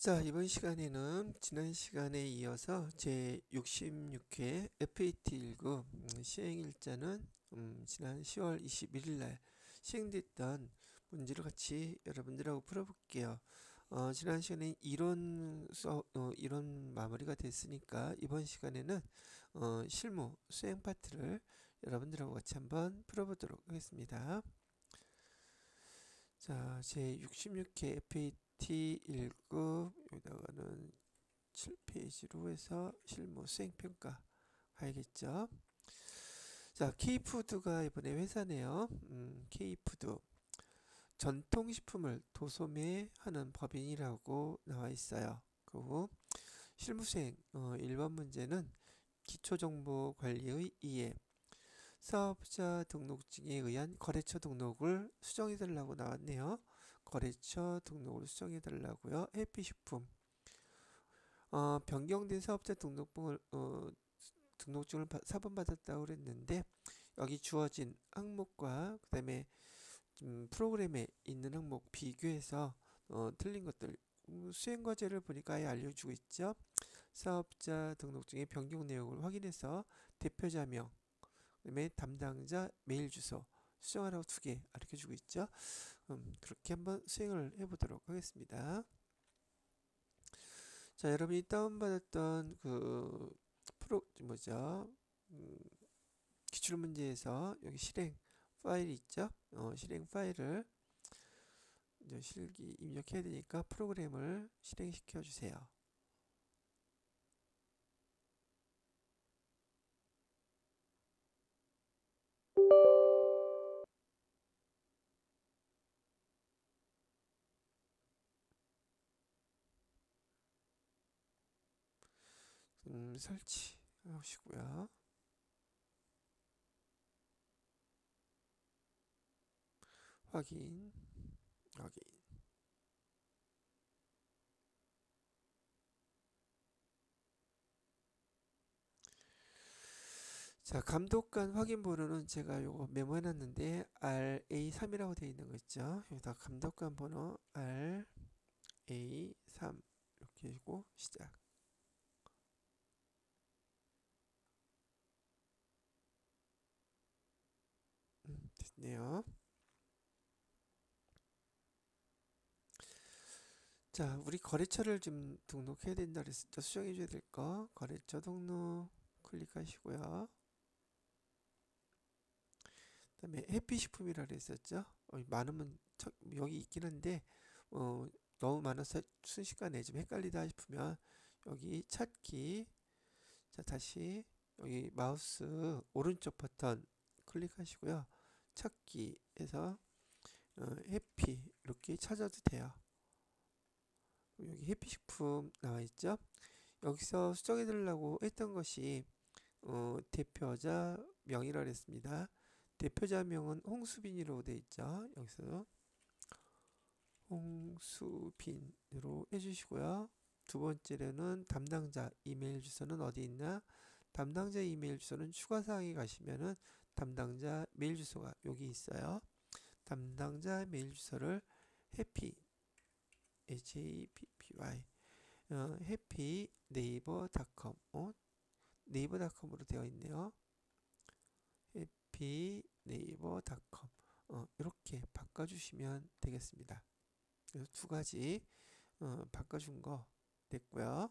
자, 이번 시간에는 지난 시간에 이어서 제 66회 FAT19 시행일자는 지난 10월 21일 날 시행됐던 문제를 같이 여러분들하고 풀어볼게요. 지난 시간에 이론 마무리가 됐으니까 이번 시간에는 실무 수행 파트를 여러분들하고 같이 한번 풀어보도록 하겠습니다. 자, 제 66회 FAT1급 여기다가는 7페이지로 해서 실무 수행평가 가야겠죠. 자, K푸드가 이번에 회사네요. K푸드 전통식품을 도소매하는 법인이라고 나와 있어요. 그리고 실무수행 1번 문제는 기초정보관리의 이해, 사업자 등록증에 의한 거래처 등록을 수정해달라고 나왔네요. 거래처 등록을 수정해달라고요. 해피식품 변경된 사업자 등록증을 사본받았다고 그랬는데 여기 주어진 항목과 그 다음에 프로그램에 있는 항목 비교해서 틀린 것들 수행과제를 보니까 아예 알려주고 있죠. 사업자 등록증의 변경 내용을 확인해서 대표자명 그다음에 담당자 메일 주소 수정하라고 2개 알려주고 있죠. 그렇게 한번 수행을 해보도록 하겠습니다. 자, 여러분이 다운받았던 기출문제에서 여기 실행 파일이 있죠. 실행 파일을 이제 실기 입력해야 되니까 프로그램을 실행시켜 주세요. 설치하시고요. 확인. 자, 감독관 확인 번호는 제가 요거 메모해놨는데 RA3이라고 되어 있는 거 있죠. 여기다 감독관 번호 RA3 이렇게 해주고 시작. 됐네요. 자, 우리 거래처를 좀 등록해야 된다 그랬었죠. 수정해 줘야 될 거. 거래처 등록 클릭하시고요. 그 다음에 해피식품이라 그랬었죠. 많으면 여기 있긴 한데 너무 많아서 순식간에 좀 헷갈리다 싶으면 여기 찾기. 자, 다시 여기 마우스 오른쪽 버튼 클릭하시고요. 찾기에서 해피 이렇게 찾아도 돼요. 여기 해피식품 나와 있죠. 여기서 수정해 달라고 했던 것이 대표자 명이라 그랬습니다. 대표자 명은 홍수빈이라고 되어 있죠. 여기서 홍수빈으로 해주시고요. 두 번째로는 담당자 이메일 주소는 어디 있나? 담당자 이메일 주소는 추가사항에 가시면은 담당자 메일 주소가 여기 있어요. 담당자 메일 주소를 해피 happy 해피 네이버닷컴 네이버닷컴으로 되어 있네요. 해피 네이버닷컴 이렇게 바꿔주시면 되겠습니다. 그래서 2가지 바꿔준 거 됐고요.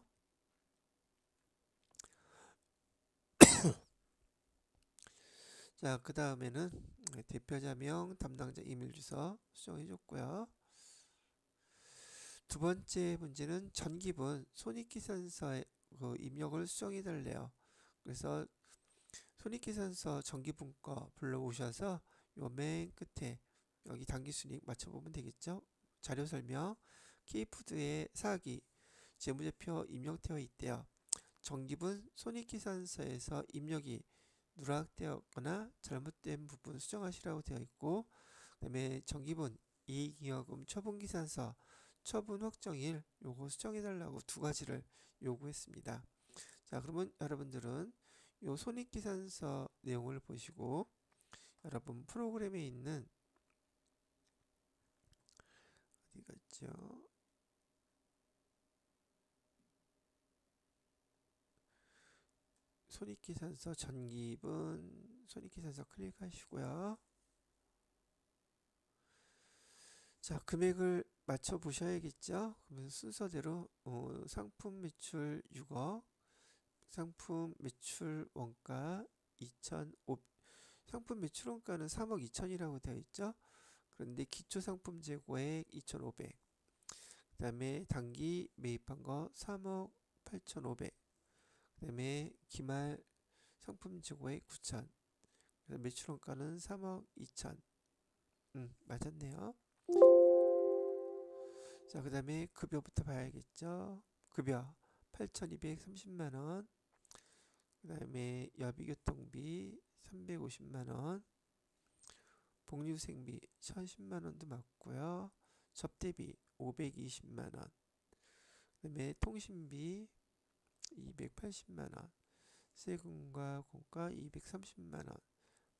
자, 그 다음에는 대표자명, 담당자 이메일 주소 수정해 줬고요. 두 번째 문제는 전기분 손익계산서에 입력을 수정해 달래요. 그래서 손익계산서 전기분 거 불러오셔서 요 맨 끝에 여기 당기순이익 맞춰보면 되겠죠. 자료 설명 K푸드의 사기 재무제표 입력되어 있대요. 전기분 손익계산서에서 입력이 누락되었거나 잘못된 부분 수정하시라고 되어 있고, 그 다음에 전기분 이익잉여금 처분계산서 처분 확정일 요거 수정해달라고 2가지를 요구했습니다. 자, 그러면 여러분들은 요 손익계산서 내용을 보시고 여러분 프로그램에 있는 어디 갔죠? 손익계산서 전기분 손익계산서 클릭하시고요. 자, 금액을 맞춰 보셔야겠죠. 그러면 순서대로 상품 매출 6억, 상품 매출 원가 2,500, 상품 매출 원가는 3억 2천이라고 되어 있죠. 그런데 기초 상품 재고액 2,500, 그 다음에 단기 매입한 거 3억 8,500, 그 다음에 기말 상품 재고액 9천, 매출 원가는 3억 2천. 맞았네요. 자, 그 다음에 급여부터 봐야겠죠. 급여 8,230만원, 그 다음에 여비교통비 350만원, 복리후생비 1,010만원도 맞고요. 접대비 520만원, 그 다음에 통신비 280만원, 세금과 공과 230만원,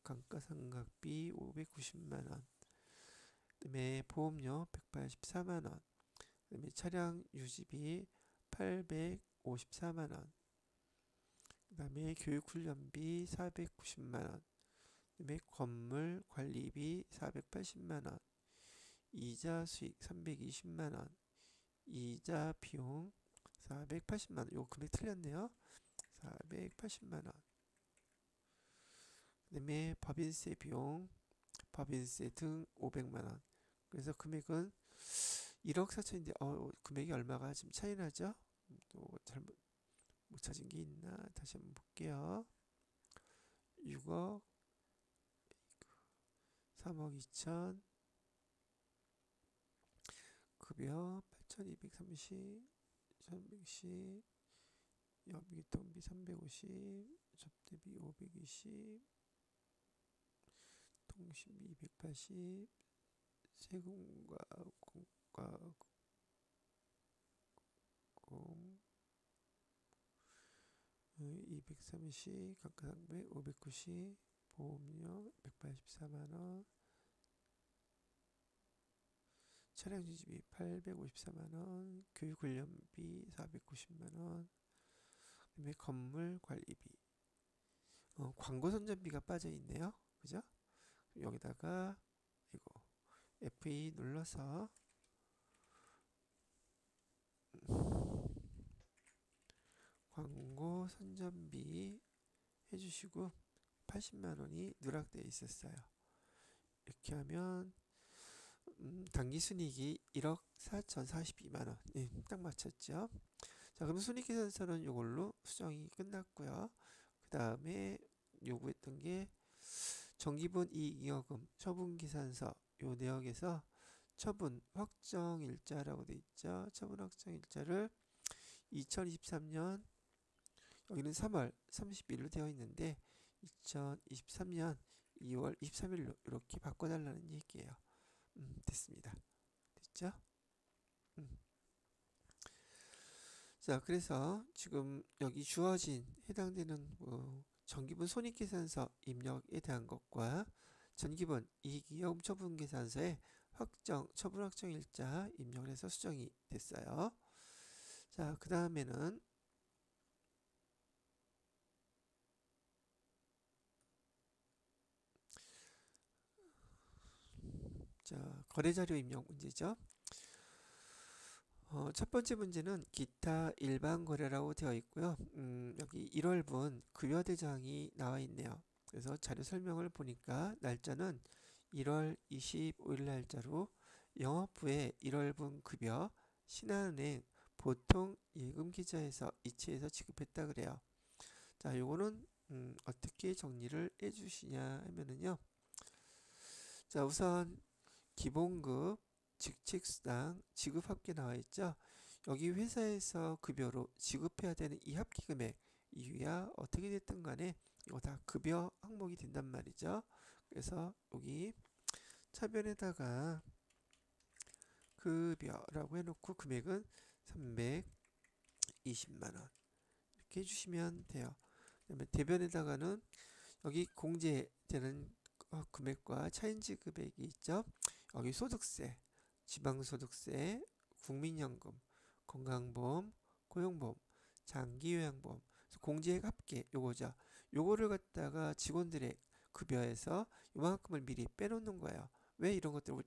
감가상각비 590만원, 그 다음에 보험료 184만원, 그 다음에 차량 유지비 854만원, 그 다음에 교육훈련비 490만원, 그 다음에 건물 관리비 480만원, 이자 수익 320만원, 이자 비용 480만원. 요 금액 틀렸네요. 480만원. 그 다음에 법인세 비용, 법인세 등 500만원. 그래서 금액은 1억 4천인데 금액이 얼마가 지금 차이 나죠? 또 잘못 못 찾은 게 있나? 다시 한번 볼게요. 6억, 3억 2천, 급여 8,230, 1,110, 여비교통비 350, 접대비 520, 통신비 280, 세금과 공과 공 230, 감가상각 590, 보험료 184만원, 차량 유지비 854만원, 교육훈련비 490만원, 그다음에 건물 관리비, 광고 선전비가 빠져 있네요. 그죠? 여기다가 이거 F2 눌러서 광고 선전비 해주시고 80만원이 누락되어 있었어요. 이렇게 하면 당기순이익이 1억 4,042만원. 예, 딱 맞췄죠. 자, 그럼 순이익계산서는 이걸로 수정이 끝났고요. 그 다음에 요구했던 게 정기분 이익잉여금 처분계산서 요 내역에서 처분 확정일자라고 돼 있죠. 처분 확정일자를 2023년 여기는 3월 30일로 되어 있는데 2023년 2월 23일로 이렇게 바꿔달라는 얘기예요. 됐습니다. 됐죠? 자, 그래서 지금 여기 주어진 해당되는 정기분 손익계산서 입력에 대한 것과 전기분 이익잉여금 처분계산서의 처분 확정일자 입력을 해서 수정이 됐어요. 자, 그 다음에는 자, 거래자료 입력 문제죠. 첫 번째 문제는 기타 일반 거래라고 되어 있고요. 여기 1월분 급여 대장이 나와 있네요. 그래서 자료 설명을 보니까 날짜는 1월 25일 날짜로 영업부에 1월분 급여 신한은행 보통 예금 계좌에서 이체해서 지급했다 그래요. 자, 요거는 어떻게 정리를 해 주시냐 하면은요. 자, 우선 기본급, 직책수당, 지급합계 나와 있죠. 여기 회사에서 급여로 지급해야 되는 이 합계 금액 이유야 어떻게 됐든 간에 이거 다 급여 항목이 된단 말이죠. 그래서 여기 차변에다가 급여라고 해놓고 금액은 320만원 이렇게 해주시면 돼요. 그 다음에 대변에다가는 여기 공제되는 금액과 차인지 금액이 있죠. 여기 소득세, 지방소득세, 국민연금, 건강보험, 고용보험, 장기요양보험, 공제액 합계 요거죠. 요거를 갖다가 직원들의 급여에서 요만큼을 미리 빼놓는 거예요. 왜? 이런 것들을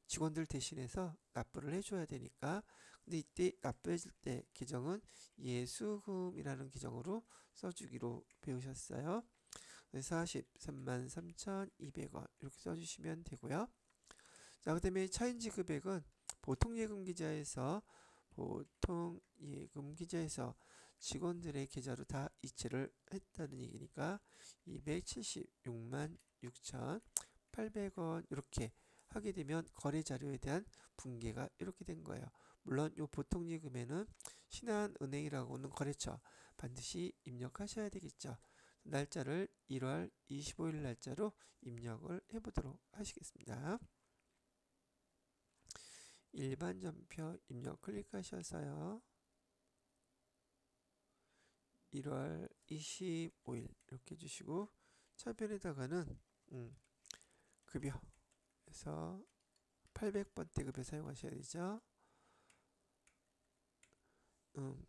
직원들 대신해서 납부를 해줘야 되니까. 근데 이때 납부해줄 때 계정은 예수금이라는 계정으로 써주기로 배우셨어요. 43만 3,200원 이렇게 써주시면 되고요. 자, 그 다음에 차인지 금액은 보통예금 기자에서 직원들의 계좌로 다 이체를 했다는 얘기니까 276만 6,800원 이렇게 하게 되면 거래 자료에 대한 붕괴가 이렇게 된 거예요. 물론 요 보통예금에는 신한은행이라고는 거래처 반드시 입력하셔야 되겠죠. 날짜를 1월 25일 날짜로 입력을 해보도록 하시겠습니다. 일반 전표 입력 클릭하셔서요. 1월 25일 이렇게 해주시고 차별에다가는 급여에서 800번대 급여 사용하셔야 되죠.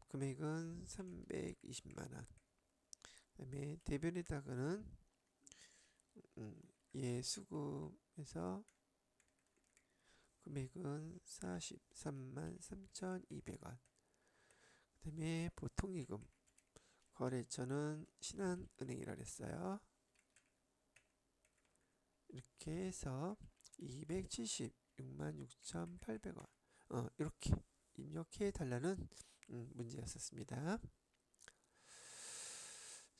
금액은 320만원. 그 다음에 대변에다가는 예수금에서 금액은 43만 3,200원. 그 다음에 보통예금 거래처는 신한은행이라 그랬어요. 이렇게 해서 276만 6,800원 이렇게 입력해 달라는 문제였었습니다.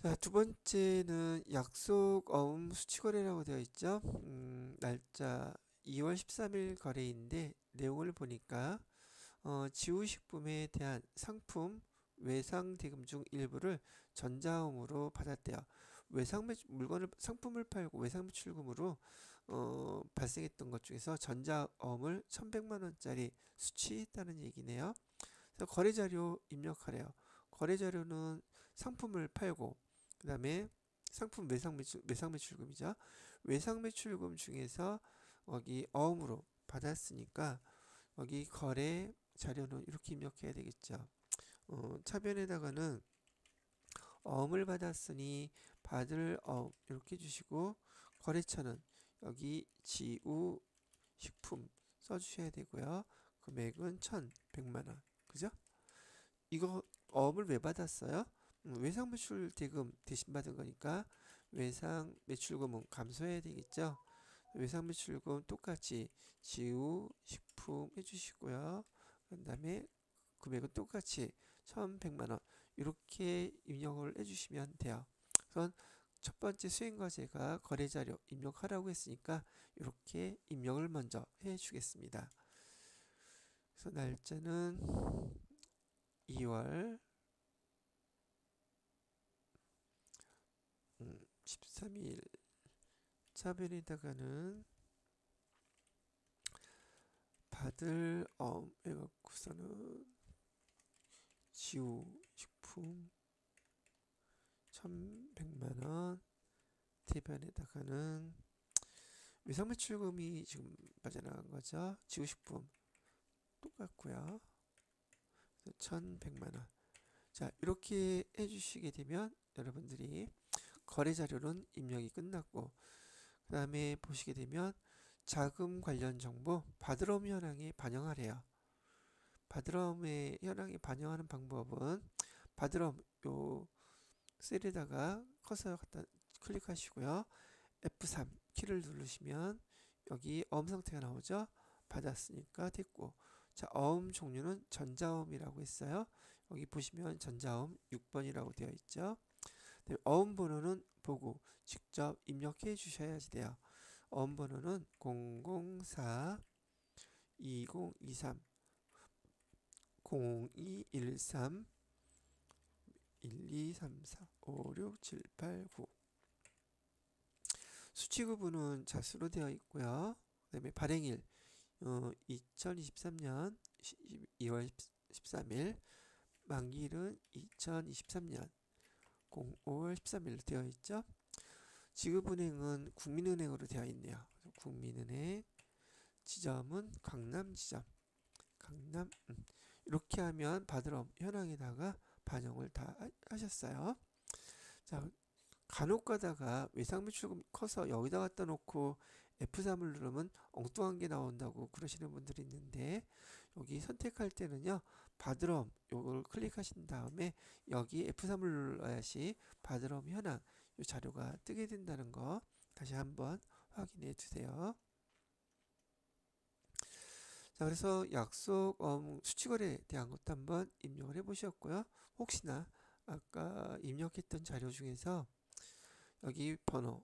자, 두 번째는 약속어음 수취거래라고 되어 있죠. 날짜 2월 13일 거래인데 내용을 보니까 지우식품에 대한 상품 외상대금 중 일부를 전자음으로 받았대요. 상품을 팔고 외상매출금으로 발생했던 것 중에서 전자음을 1,100만원짜리 수취했다는 얘기네요. 그래서 거래자료 입력하래요. 거래자료는 상품을 팔고 그 다음에 상품 외상매출금이죠. 외상매출금 중에서 여기 어음으로 받았으니까 여기 거래 자료는 이렇게 입력해야 되겠죠. 차변에다가는 어음을 받았으니 받을 어음 이렇게 해주시고 거래처는 여기 지우식품 써주셔야 되고요. 금액은 1,100만원. 그죠? 이거 어음을 왜 받았어요? 외상매출 대금 대신 받은 거니까 외상매출금은 감소해야 되겠죠. 외상매출금 똑같이 지우식품 해주시고요. 그 다음에 금액은 똑같이 1,100만원 이렇게 입력을 해주시면 돼요. 우선 첫 번째 수행과제가 거래자료 입력하라고 했으니까 이렇게 입력을 먼저 해주겠습니다. 그래서 날짜는 2월 13일 차변에다가는 받을 해갖고서는 지우식품 1,100만원 대변에다가는 외상매출금이 지금 빠져나간 거죠. 지우식품 똑같고요. 1,100만원. 자, 이렇게 해주시게 되면 여러분들이 거래 자료는 입력이 끝났고 그 다음에 보시게 되면 자금 관련 정보 받으러옴 현황에 반영하래요. 받으러옴의 현황에 반영하는 방법은 받으러옴 요 셀에다가 커서 갖다 클릭하시고요. F3 키를 누르시면 여기 어음 상태가 나오죠. 받았으니까 됐고, 자, 어음 종류는 전자어음이라고 했어요. 여기 보시면 전자어음 6번이라고 되어 있죠. 어음 번호는 보고 직접 입력해 주셔야지 돼요. 어음 번호는 004 2023 0213 1234 5678 9 수취구분은 자수로 되어 있고요. 그 다음에 발행일 2023년 2월 13일 만기일은 2023년 5월 13일로 되어 있죠. 지급은행은 국민은행으로 되어 있네요. 국민은행 지점은 강남지점 강남 이렇게 하면 받으러 현황에다가 반영을 다 하셨어요. 자, 간혹 가다가 외상매출금 커서 여기다 갖다 놓고 F3을 누르면 엉뚱한 게 나온다고 그러시는 분들이 있는데, 여기 선택할 때는요, 바드럼 요걸 클릭하신 다음에 여기 F3을 눌러야지 바드럼 현황 요 자료가 뜨게 된다는 거 다시 한번 확인해 주세요. 자, 그래서 약속 수취거래에 대한 것도 한번 입력을 해 보셨고요. 혹시나 아까 입력했던 자료 중에서 여기 번호,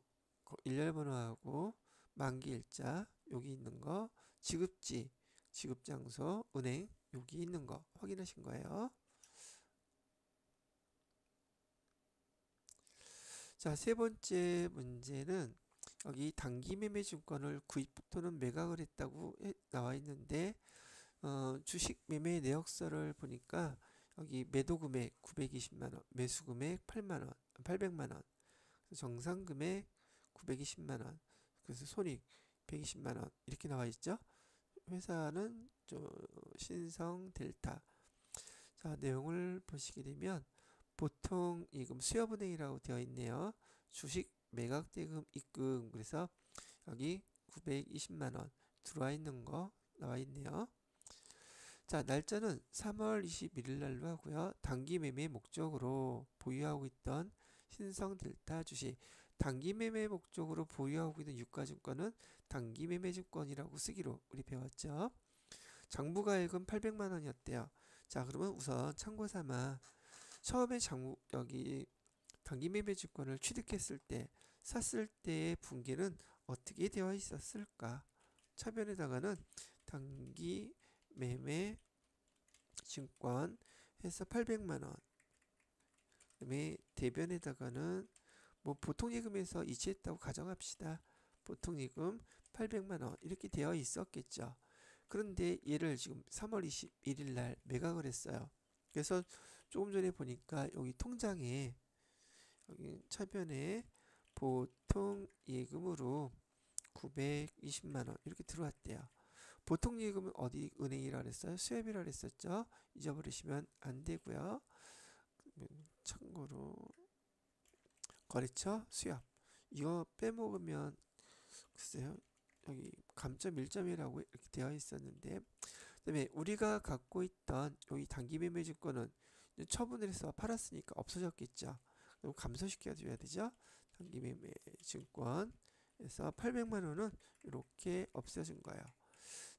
일렬 번호하고 만기 일자 여기 있는 거, 지급지, 지급 장소, 은행 여기 있는 거 확인하신 거예요. 자, 세 번째 문제는 여기 단기 매매 증권을 구입 또는 매각을 했다고 나와 있는데, 주식 매매 내역서를 보니까 여기 매도 금액 920만원, 매수 금액 8만원, 800만원, 정상 금액 920만원, 그래서 손익 120만원 이렇게 나와 있죠. 회사는 신성 델타. 자, 내용을 보시게 되면 보통 이금 수협은행이라고 되어 있네요. 주식 매각 대금 입금. 그래서 여기 920만원 들어와 있는 거 나와 있네요. 자, 날짜는 3월 21일 날로 하고요. 단기 매매 목적으로 보유하고 있던 신성 델타 주식, 단기 매매 목적으로 보유하고 있는 유가증권은 단기 매매 증권이라고 쓰기로 우리 배웠죠. 장부가액은 800만 원이었대요. 자, 그러면 우선 참고 삼아 처음에 여기 단기 매매 증권을 취득했을 때, 샀을 때의 분기는 어떻게 되어 있었을까? 차변에다가는 단기 매매 증권 해서 800만 원. 그다음에 대변에다가는 뭐 보통 예금에서 이체했다고 가정합시다. 보통 예금 800만 원 이렇게 되어 있었겠죠. 그런데 얘를 지금 3월 21일 날 매각을 했어요. 그래서 조금 전에 보니까 여기 통장에 여기 차변에 보통 예금으로 920만 원 이렇게 들어왔대요. 보통 예금은 어디 은행이라 그랬어요? 수협이라 그랬었죠. 잊어버리시면 안 되고요. 참고로 거래처 수협 이거 빼먹으면 글쎄요, 여기 감점 1점이라고 이렇게 되어 있었는데, 그다음에 우리가 갖고 있던 여기 단기 매매 증권은 처분을 해서 팔았으니까 없어졌겠죠. 그럼 감소시켜 줘야 되죠. 단기 매매 증권에서 800만 원은 이렇게 없어진 거예요.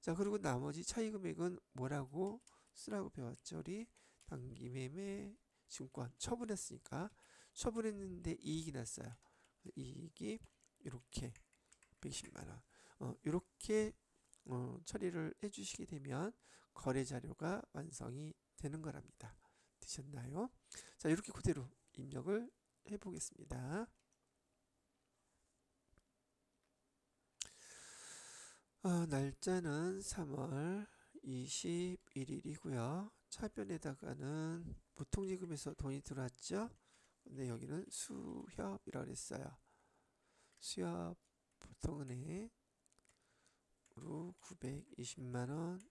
자, 그리고 나머지 차이 금액은 뭐라고 쓰라고 배웠죠? 우리 단기 매매 증권 처분했으니까, 처분했는데 이익이 났어요. 이익이 이렇게 110만 원. 이렇게 처리를 해주시게 되면 거래 자료가 완성이 되는 거랍니다. 되셨나요? 자, 이렇게 그대로 입력을 해보겠습니다. 날짜는 3월 21일이고요. 차변에다가는 보통예금에서 돈이 들어왔죠. 근데 여기는 수협이라고 그랬어요. 수협 보통은행으로 920만원.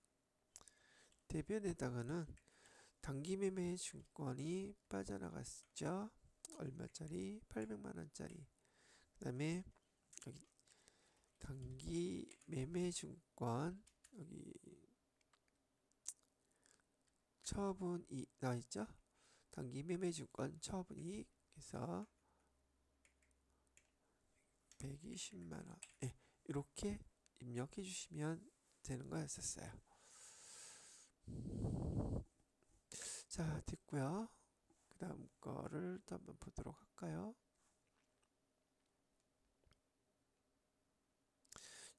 대변에다가는 단기매매 증권이 빠져나갔죠. 얼마짜리? 800만원짜리. 그 다음에 여기 단기 매매 증권 여기 처분이 나와있죠. 단기 매매 증권 처분이익 해서 120만원. 네, 이렇게 입력해 주시면 되는 거였었어요. 자, 됐고요. 그 다음 거를 또 한번 보도록 할까요?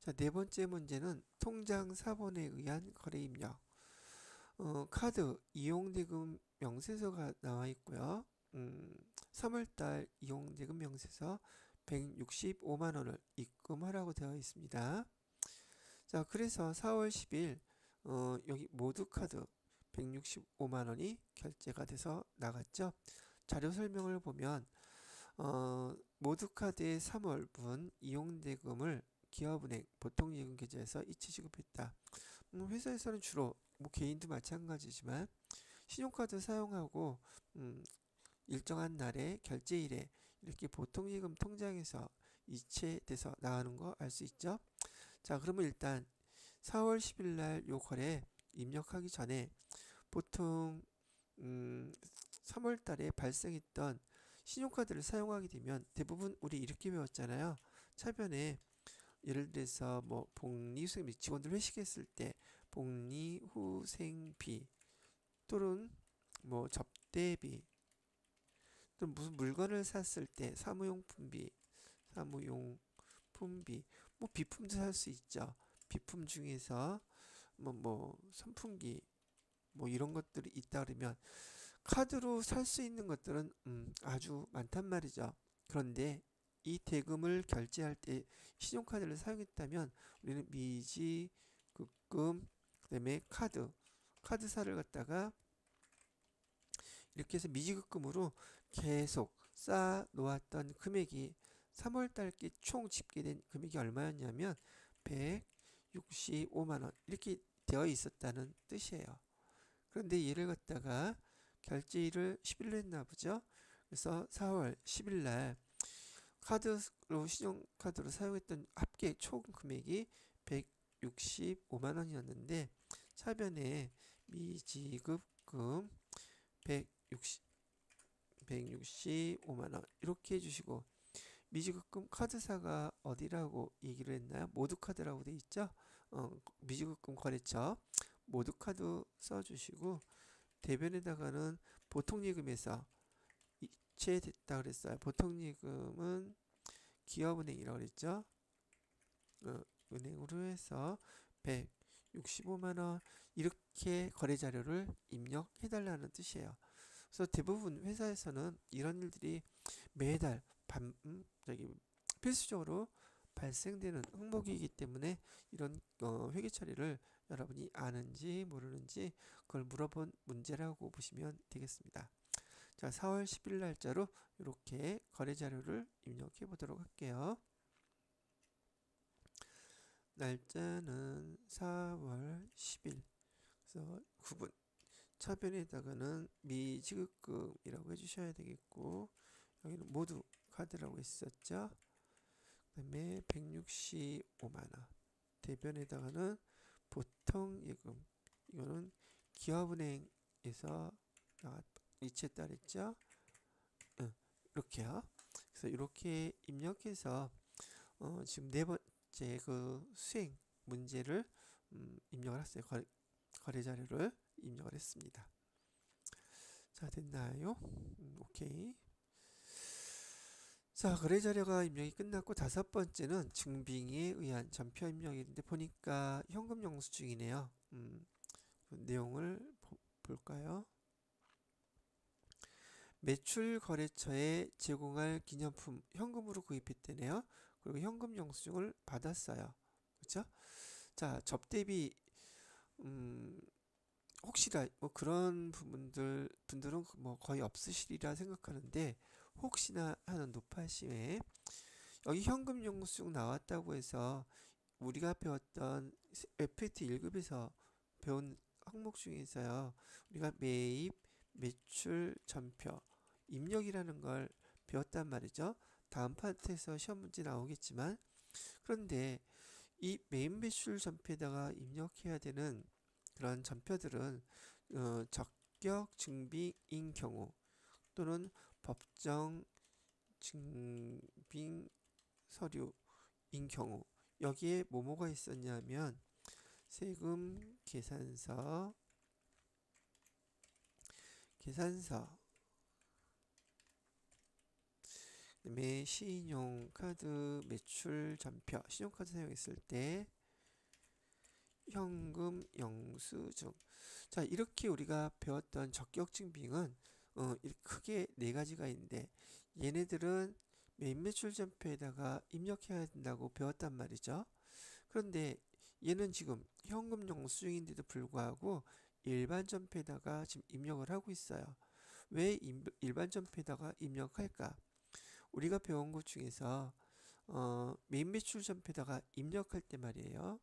자, 네 번째 문제는 통장 사본에 의한 거래 입력. 카드 이용대금 명세서가 나와 있고요. 3월달 이용대금 명세서 165만 원을 입금하라고 되어 있습니다. 자, 그래서 4월 10일 여기 모두카드 165만 원이 결제가 돼서 나갔죠. 자료 설명을 보면 모두카드의 3월분 이용대금을 기업은행 보통예금 계좌에서 이체 지급했다. 회사에서는 주로 뭐 개인도 마찬가지지만 신용카드 사용하고 일정한 날에 결제일에 이렇게 보통예금 통장에서 이체돼서 나가는 거 알 수 있죠? 자, 그러면 일단 4월 10일 날 요 거래 입력하기 전에 보통 3월 달에 발생했던 신용카드를 사용하게 되면 대부분 우리 이렇게 배웠잖아요. 차변에 예를 들어서 뭐 복리후생비, 직원들 회식했을 때 복리후생비 또는 뭐 접대비 또는 무슨 물건을 샀을 때 사무용품비 뭐 비품도 살 수 있죠. 비품 중에서 뭐 선풍기 뭐 이런 것들이 있다 그러면 카드로 살 수 있는 것들은 아주 많단 말이죠. 그런데 이 대금을 결제할 때 신용카드를 사용했다면 우리는 미지급금 그다음에 카드사를 갖다가 이렇게 해서 미지급금으로 계속 쌓아 놓았던 금액이 3월 달께 총 집계된 금액이 얼마였냐면 165만 원 이렇게 되어 있었다는 뜻이에요. 그런데 얘를 갖다가 결제일을 10일로 했나 보죠. 그래서 4월 10일 날 신용카드로 사용했던 합계 총 금액이 165만 원이었는데 차변에 미지급금 165만 원 이렇게 해주시고 미지급금 카드사가 어디라고 얘기를 했나요? 모두카드라고 돼 있죠. 미지급금 거래처 모두카드 써주시고 대변에다가는 보통예금에서 이체됐다 그랬어요. 보통예금은 기업은행이라고 그랬죠. 은행으로 해서 165만원 이렇게 거래자료를 입력해달라는 뜻이에요. 그래서 대부분 회사에서는 이런 일들이 매달 필수적으로 발생되는 항목이기 때문에 이런 회계 처리를 여러분이 아는지 모르는지 그걸 물어본 문제라고 보시면 되겠습니다. 자, 4월 10일 날짜로 이렇게 거래 자료를 입력해 보도록 할게요. 날짜는 4월 10일. 그래서 9분. 차변에다가는 미지급금이라고 해주셔야 되겠고, 여기는 모두 카드라고 했었죠. 그 다음에 165만원. 대변에다가는 보통예금. 이거는 기업은행에서 이체했다 그랬죠. 이렇게요. 그래서 이렇게 입력해서 지금 네 번째 그 수행 문제를 입력을 했어요. 거래 자료를 입력을 했습니다. 자, 됐나요? 오케이. 자, 거래 자료가 입력이 끝났고 다섯 번째는 증빙에 의한 전표 입력인데 보니까 현금 영수증이네요. 그 내용을 볼까요? 매출 거래처에 제공할 기념품 현금으로 구입했대네요. 그리고 현금 영수증을 받았어요. 그렇죠? 자, 접대비 혹시나 뭐 그런 분들은 뭐 거의 없으시리라 생각하는데 혹시나 하는 노파심에 여기 현금 영수증 나왔다고 해서 우리가 배웠던 FAT 1급에서 배운 항목 중에서요. 우리가 매입, 매출, 전표, 입력이라는 걸 배웠단 말이죠. 다음 파트에서 시험 문제 나오겠지만 그런데 이 매입, 매출 전표에다가 입력해야 되는 그런 전표들은 적격 증빙인 경우 또는 법정 증빙 서류인 경우 여기에 뭐뭐가 있었냐면 세금 계산서 그다음에 신용카드 매출 전표 신용카드 사용했을 때 현금 영수증. 자, 이렇게 우리가 배웠던 적격증빙은 크게 네 가지가 있는데 얘네들은 매입 매출 전표에다가 입력해야 된다고 배웠단 말이죠. 그런데 얘는 지금 현금 영수증인데도 불구하고 일반 전표에다가 지금 입력을 하고 있어요. 왜 일반 전표에다가 입력할까? 우리가 배운 것 중에서 매입 매출 전표에다가 입력할 때 말이에요.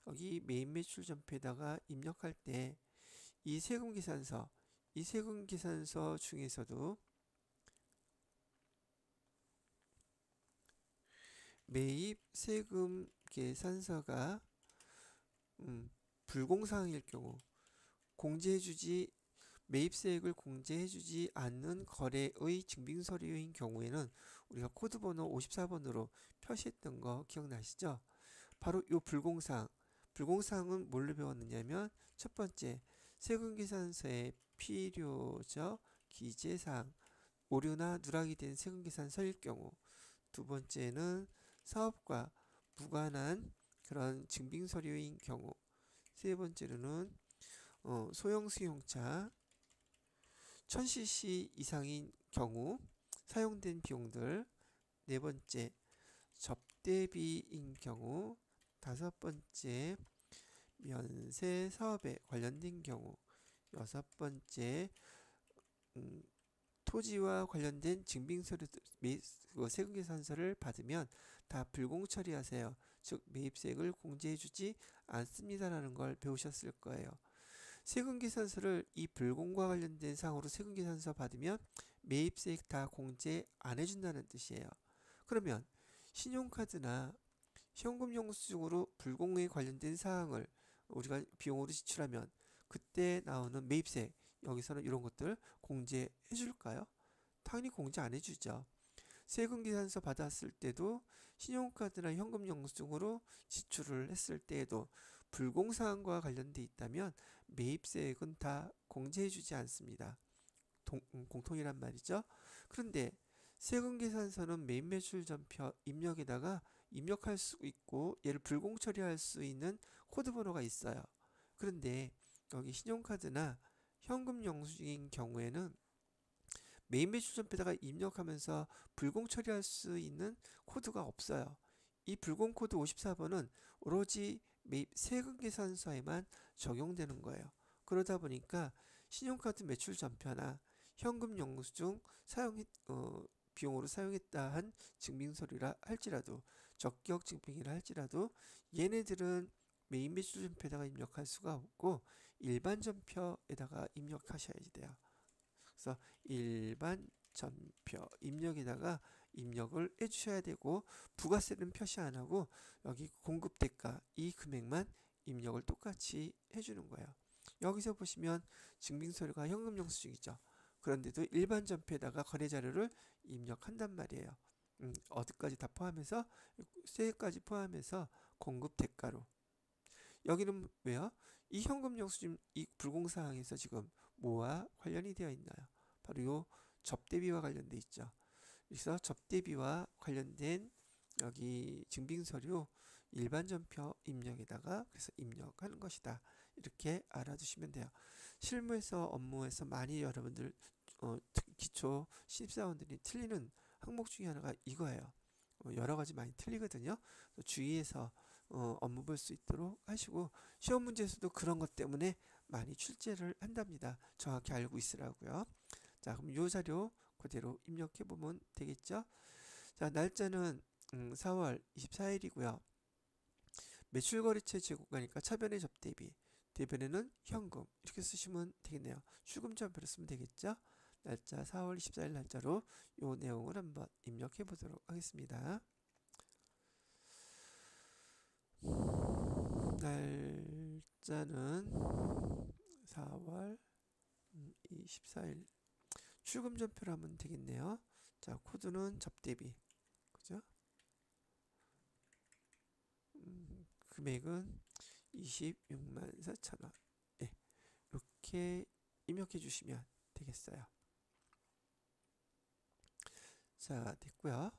여기 매입 매출 전표에다가 입력할 때 이 세금 계산서 중에서도 매입 세금 계산서가 불공사항일 경우 공제해주지 매입세액을 공제해주지 않는 거래의 증빙서류인 경우에는 우리가 코드번호 54번으로 표시했던 거 기억나시죠? 바로 이 불공사항은 뭘로 배웠느냐면 첫 번째 세금계산서의 필요적 기재사항 오류나 누락이 된 세금계산서일 경우, 두 번째는 사업과 무관한 그런 증빙서류인 경우, 세 번째로는 소형 수용차 1000cc 이상인 경우 사용된 비용들, 네 번째 접대비인 경우, 다섯 번째 면세 사업에 관련된 경우, 여섯 번째 토지와 관련된 증빙서류 세금계산서를 받으면 다 불공 처리하세요. 즉 매입세액을 공제해주지 않습니다라는 걸 배우셨을 거예요. 세금계산서를 이 불공과 관련된 사항으로 세금계산서 받으면 매입세액 다 공제 안 해준다는 뜻이에요. 그러면 신용카드나 현금영수증으로 불공에 관련된 사항을 우리가 비용으로 지출하면 그때 나오는 매입세액, 여기서는 이런 것들 공제해 줄까요? 당연히 공제 안 해주죠. 세금계산서 받았을 때도 신용카드나 현금영수증으로 지출을 했을 때에도 불공사항과 관련돼 있다면 매입세액은 다 공제해주지 않습니다. 공통이란 말이죠. 그런데 세금계산서는 매입매출전표 입력에다가 입력할 수 있고 얘를 불공 처리할 수 있는 코드번호가 있어요. 그런데 여기 신용카드나 현금영수증인 경우에는 매입매출전표에다가 입력하면서 불공 처리할 수 있는 코드가 없어요. 이 불공 코드 54번은 오로지 매입 세금계산서에만 적용되는 거예요. 그러다 보니까 신용카드 매출전표나 현금영수증 비용으로 사용했다 한 증빙서류라 할지라도 적격 증빙이라 할지라도 얘네들은 매입 매출전표에다가 입력할 수가 없고 일반 전표에다가 입력하셔야 돼요. 그래서 일반 전표 입력에다가 입력을 해주셔야 되고 부가세는 표시 안 하고 여기 공급대가 이 금액만 입력을 똑같이 해주는 거예요. 여기서 보시면 증빙서류가 현금영수증이죠. 그런데도 일반 전표에다가 거래자료를 입력한단 말이에요. 어디까지 다 포함해서 세액까지 포함해서 공급대가로. 여기는 왜요? 이 현금영수증 이 불공사항에서 지금 뭐와 관련이 되어 있나요? 바로 요 접대비와 관련돼 있죠. 그래서 접대비와 관련된 여기 증빙서류 일반 전표 입력에다가 그래서 입력하는 것이다. 이렇게 알아두시면 돼요. 실무에서 업무에서 많이 여러분들 기초 신입사원들이 틀리는 항목 중에 하나가 이거예요. 여러 가지 많이 틀리거든요. 주의해서 업무 볼 수 있도록 하시고 시험 문제에서도 그런 것 때문에 많이 출제를 한답니다. 정확히 알고 있으라고요. 자, 그럼 이 자료 그대로 입력해 보면 되겠죠. 자, 날짜는 4월 24일이고요. 매출거래처 재고가니까 차변의 접대비, 대변에는 현금 이렇게 쓰시면 되겠네요. 출금전표를 쓰면 되겠죠. 날짜 4월 24일 날짜로 이 내용을 한번 입력해 보도록 하겠습니다. 날짜는 4월 24일 출금전표로 하면 되겠네요. 자, 코드는 접대비, 그죠? 금액은 26만 4천원. 네, 이렇게 입력해 주시면 되겠어요. 자, 됐고요.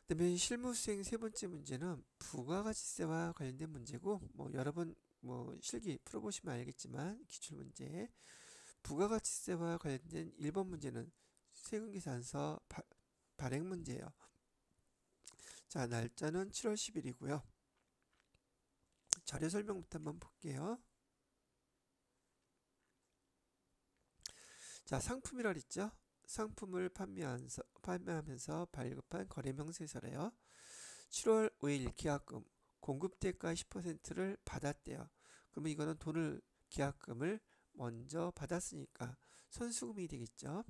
그다음에 실무 수행 세 번째 문제는 부가가치세와 관련된 문제고, 여러 번 실기 풀어보시면 알겠지만 기출 문제 부가가치세와 관련된 1번 문제는 세금계산서 발행 문제예요. 자, 날짜는 7월 10일이고요. 자료 설명부터 한번 볼게요. 자, 상품이라 그랬죠? 상품을 판매하면서 발급한 거래명세서래요. 7월 5일 계약금 공급대가 10%를 받았대요. 그러면 이거는 돈을 계약금을 먼저 받았으니까 선수금이 되겠죠.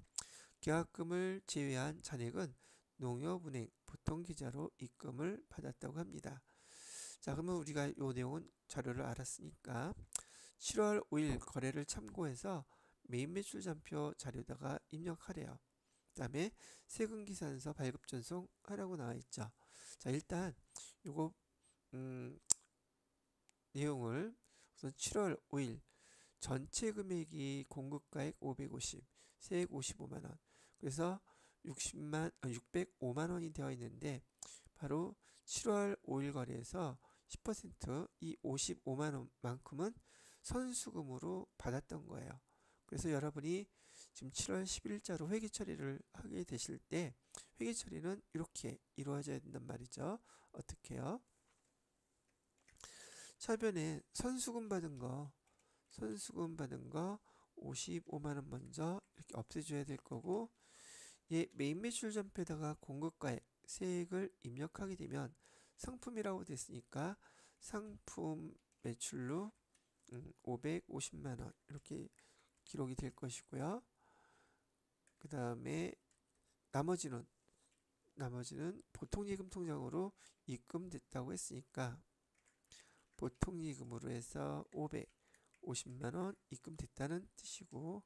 계약금을 제외한 잔액은 농협은행 보통 계좌로 입금을 받았다고 합니다. 자, 그러면 우리가 요 내용은 자료를 알았으니까 7월 5일 거래를 참고해서 메인 매출 잔표 자료다가 입력하래요. 그 다음에 세금기산서 발급 전송하라고 나와 있죠. 자, 일단 요거 내용을 우선 7월 5일 전체 금액이 공급가액 550, 세액 55만원. 그래서 605만원이 되어 있는데 바로 7월 5일 거래에서 10%이 55만원만큼은 선수금으로 받았던 거예요. 그래서 여러분이 지금 7월 10일자로 회계 처리를 하게 되실 때 회계 처리는 이렇게 이루어져야 된단 말이죠. 어떻게요? 차변에 선수금 받은 거 55만원 먼저 이렇게 없애줘야 될 거고, 예, 메인 매출 전표에다가 공급가액 세액을 입력하게 되면 상품이라고 됐으니까 상품 매출로 550만원 이렇게 기록이 될 것이고요. 그 다음에 나머지는 보통예금 통장으로 입금됐다고 했으니까 보통예금으로 해서 550만원 입금됐다는 뜻이고,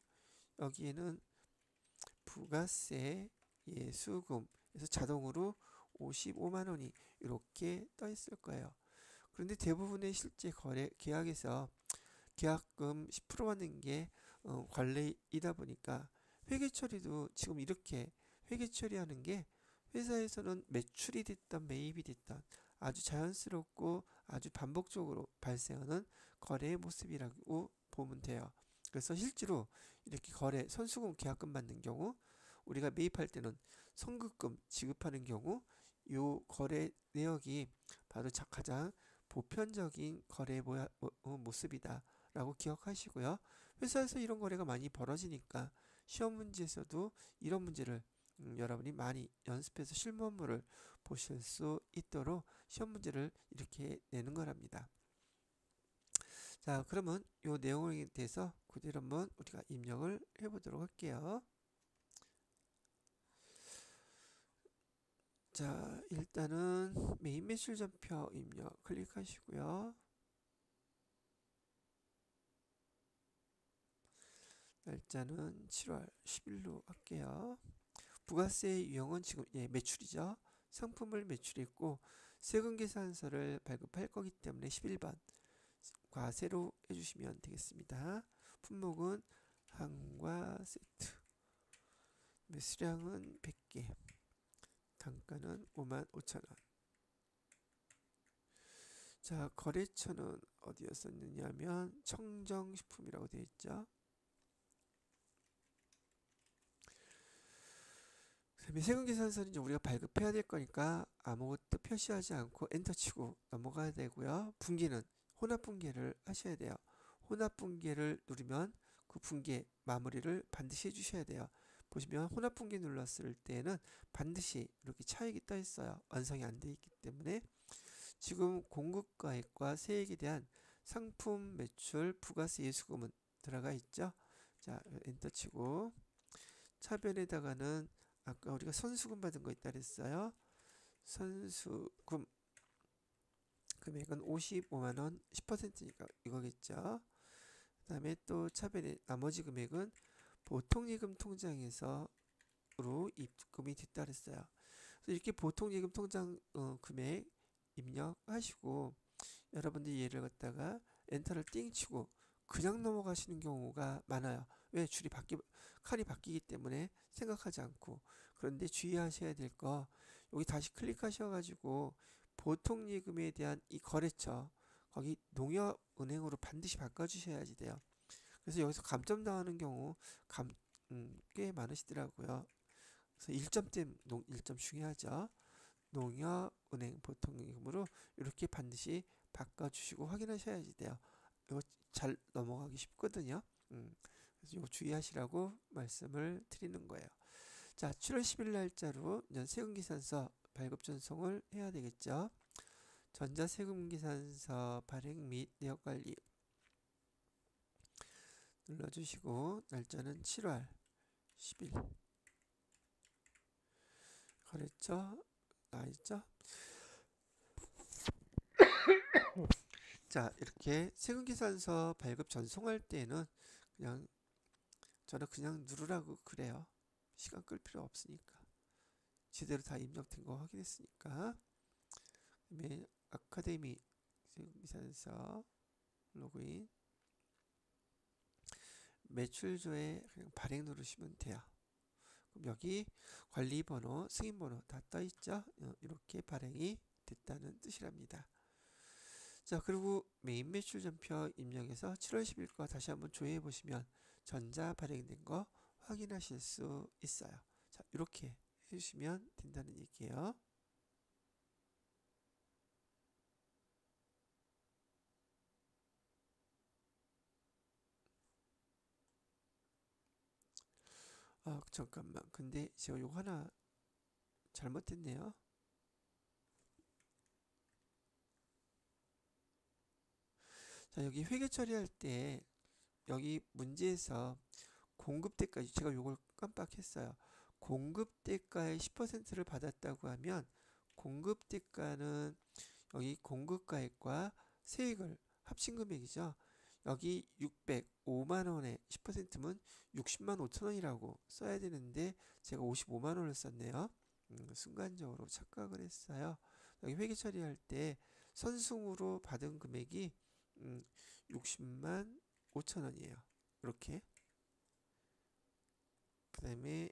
여기에는 부가세, 예수금에서 자동으로 55만원이 이렇게 떠 있을 거예요. 그런데 대부분의 실제 거래 계약에서 계약금 10% 받는 게 관례이다 보니까 회계 처리도 지금 이렇게 회계 처리하는 게 회사에서는 매출이 됐던 매입이 됐던 아주 자연스럽고 아주 반복적으로 발생하는 거래의 모습이라고 보면 돼요. 그래서 실제로 이렇게 거래 선수금 계약금 받는 경우 우리가 매입할 때는 선급금 지급하는 경우 요 거래 내역이 바로 가장 보편적인 거래 모습이다라고 기억하시고요. 회사에서 이런 거래가 많이 벌어지니까 시험 문제에서도 이런 문제를 여러분이 많이 연습해서 실무업무를 보실 수 있도록 시험 문제를 이렇게 내는 거랍니다. 자, 그러면 이 내용에 대해서 그대로 한번 우리가 입력을 해보도록 할게요. 자, 일단은 메인 매출 전표 입력 클릭하시고요. 날짜는 7월 10일로 할게요. 부가세 유형은 지금 매출이죠. 상품을 매출했고 세금 계산서를 발급할 거기 때문에 11번 과세로 해주시면 되겠습니다. 품목은 한과 세트, 수량은 100개, 단가는 55,000원. 자, 거래처는 어디였었느냐면 청정식품이라고 되어 있죠. 세금계산서는 이제 우리가 발급해야 될 거니까 아무것도 표시하지 않고 엔터 치고 넘어가야 되고요. 분기는 혼합분기를 하셔야 돼요. 혼합분기를 누르면 그 분기 마무리를 반드시 해주셔야 돼요. 보시면 혼합분기 눌렀을 때는 반드시 이렇게 차익이 떠 있어요. 완성이 안 돼 있기 때문에 지금 공급가액과 세액에 대한 상품 매출 부가세 예수금은 들어가 있죠. 자, 엔터 치고 차변에다가는 아까 우리가 선수금 받은 거 있다 그랬어요. 선수금 금액은 55만원 10%니까 이거겠죠. 그 다음에 또 차변에 나머지 금액은 보통예금 통장에서로 입금이 됐다 그랬어요. 그래서 이렇게 보통예금 통장 금액 입력하시고 여러분들이 얘를 갖다가 엔터를 띵 치고 그냥 넘어가시는 경우가 많아요. 왜? 칸이 바뀌기 때문에 생각하지 않고. 그런데 주의하셔야 될 거, 여기 다시 클릭하셔가지고 보통예금에 대한 이 거래처 거기 농협은행으로 반드시 바꿔주셔야지 돼요. 그래서 여기서 감점 당하는 경우 꽤 많으시더라고요. 그래서 1점 중요하죠. 농협은행 보통예금으로 이렇게 반드시 바꿔주시고 확인하셔야지 돼요. 이거 잘 넘어가기 쉽거든요. 그래서 이거 주의하시라고 말씀을 드리는 거예요. 자, 7월 10일 날짜로 세금계산서 발급 전송을 해야 되겠죠. 전자세금계산서 발행 및 내역관리 눌러주시고 날짜는 7월 10일 거래처 나와 있죠. 자, 이렇게 세금계산서 발급 전송할 때는 그냥 저는 그냥 누르라고 그래요. 시간 끌 필요 없으니까. 제대로 다 입력된 거 확인했으니까. 그다음에 아카데미 세금계산서 로그인 매출조에 그냥 발행 누르시면 돼요. 그럼 여기 관리번호, 승인번호 다 떠있죠? 이렇게 발행이 됐다는 뜻이랍니다. 자, 그리고 메인 매출 전표 입력해서 7월 10일 거 다시 한번 조회해 보시면 전자 발행된 거 확인하실 수 있어요. 자, 이렇게 해주시면 된다는 얘기예요. 아, 잠깐만. 근데 제가 요거 하나 잘못했네요. 자, 여기 회계 처리할 때 여기 문제에서 공급대까지 제가 요걸 깜빡했어요. 공급대가의 10%를 받았다고 하면 공급대가는 여기 공급가액과 세액을 합친 금액이죠. 여기 605만 원에 10%면 60만 5천 원이라고 써야 되는데 제가 55만 원을 썼네요. 순간적으로 착각을 했어요. 여기 회계 처리할 때 선승으로 받은 금액이 60만 5천 원이에요. 이렇게. 그 다음에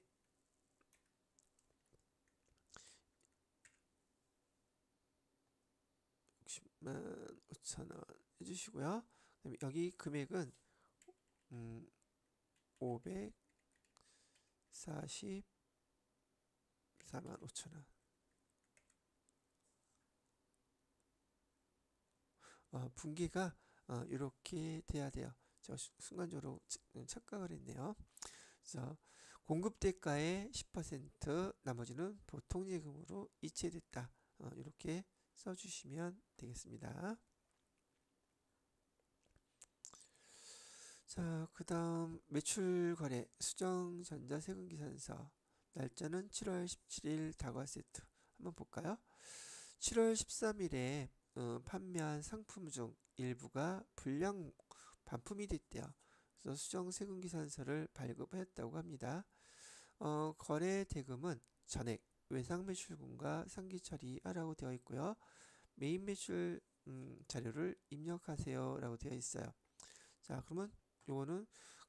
60만 5천 원 해주시고요. 그다음에 여기 금액은 544만 5천 원. 분기가 이렇게 돼야 돼요. 저 순간적으로 착각을 했네요. 그래서 공급대가의 10% 나머지는 보통예금으로 이체됐다. 이렇게 써주시면 되겠습니다. 자, 그 다음 매출거래 수정전자세금계산서 날짜는 7월 17일 다과 세트 한번 볼까요? 7월 13일에 판매한 상품 중 일부가 불량 반품이 됐대요. 그래서 수정세금계산서를 발급했다고 합니다. 거래 대금은 전액 외상매출금과 상기처리하라고 되어 있고요. 메인 매출 자료를 입력하세요 라고 되어 있어요. 자, 그러면 요거는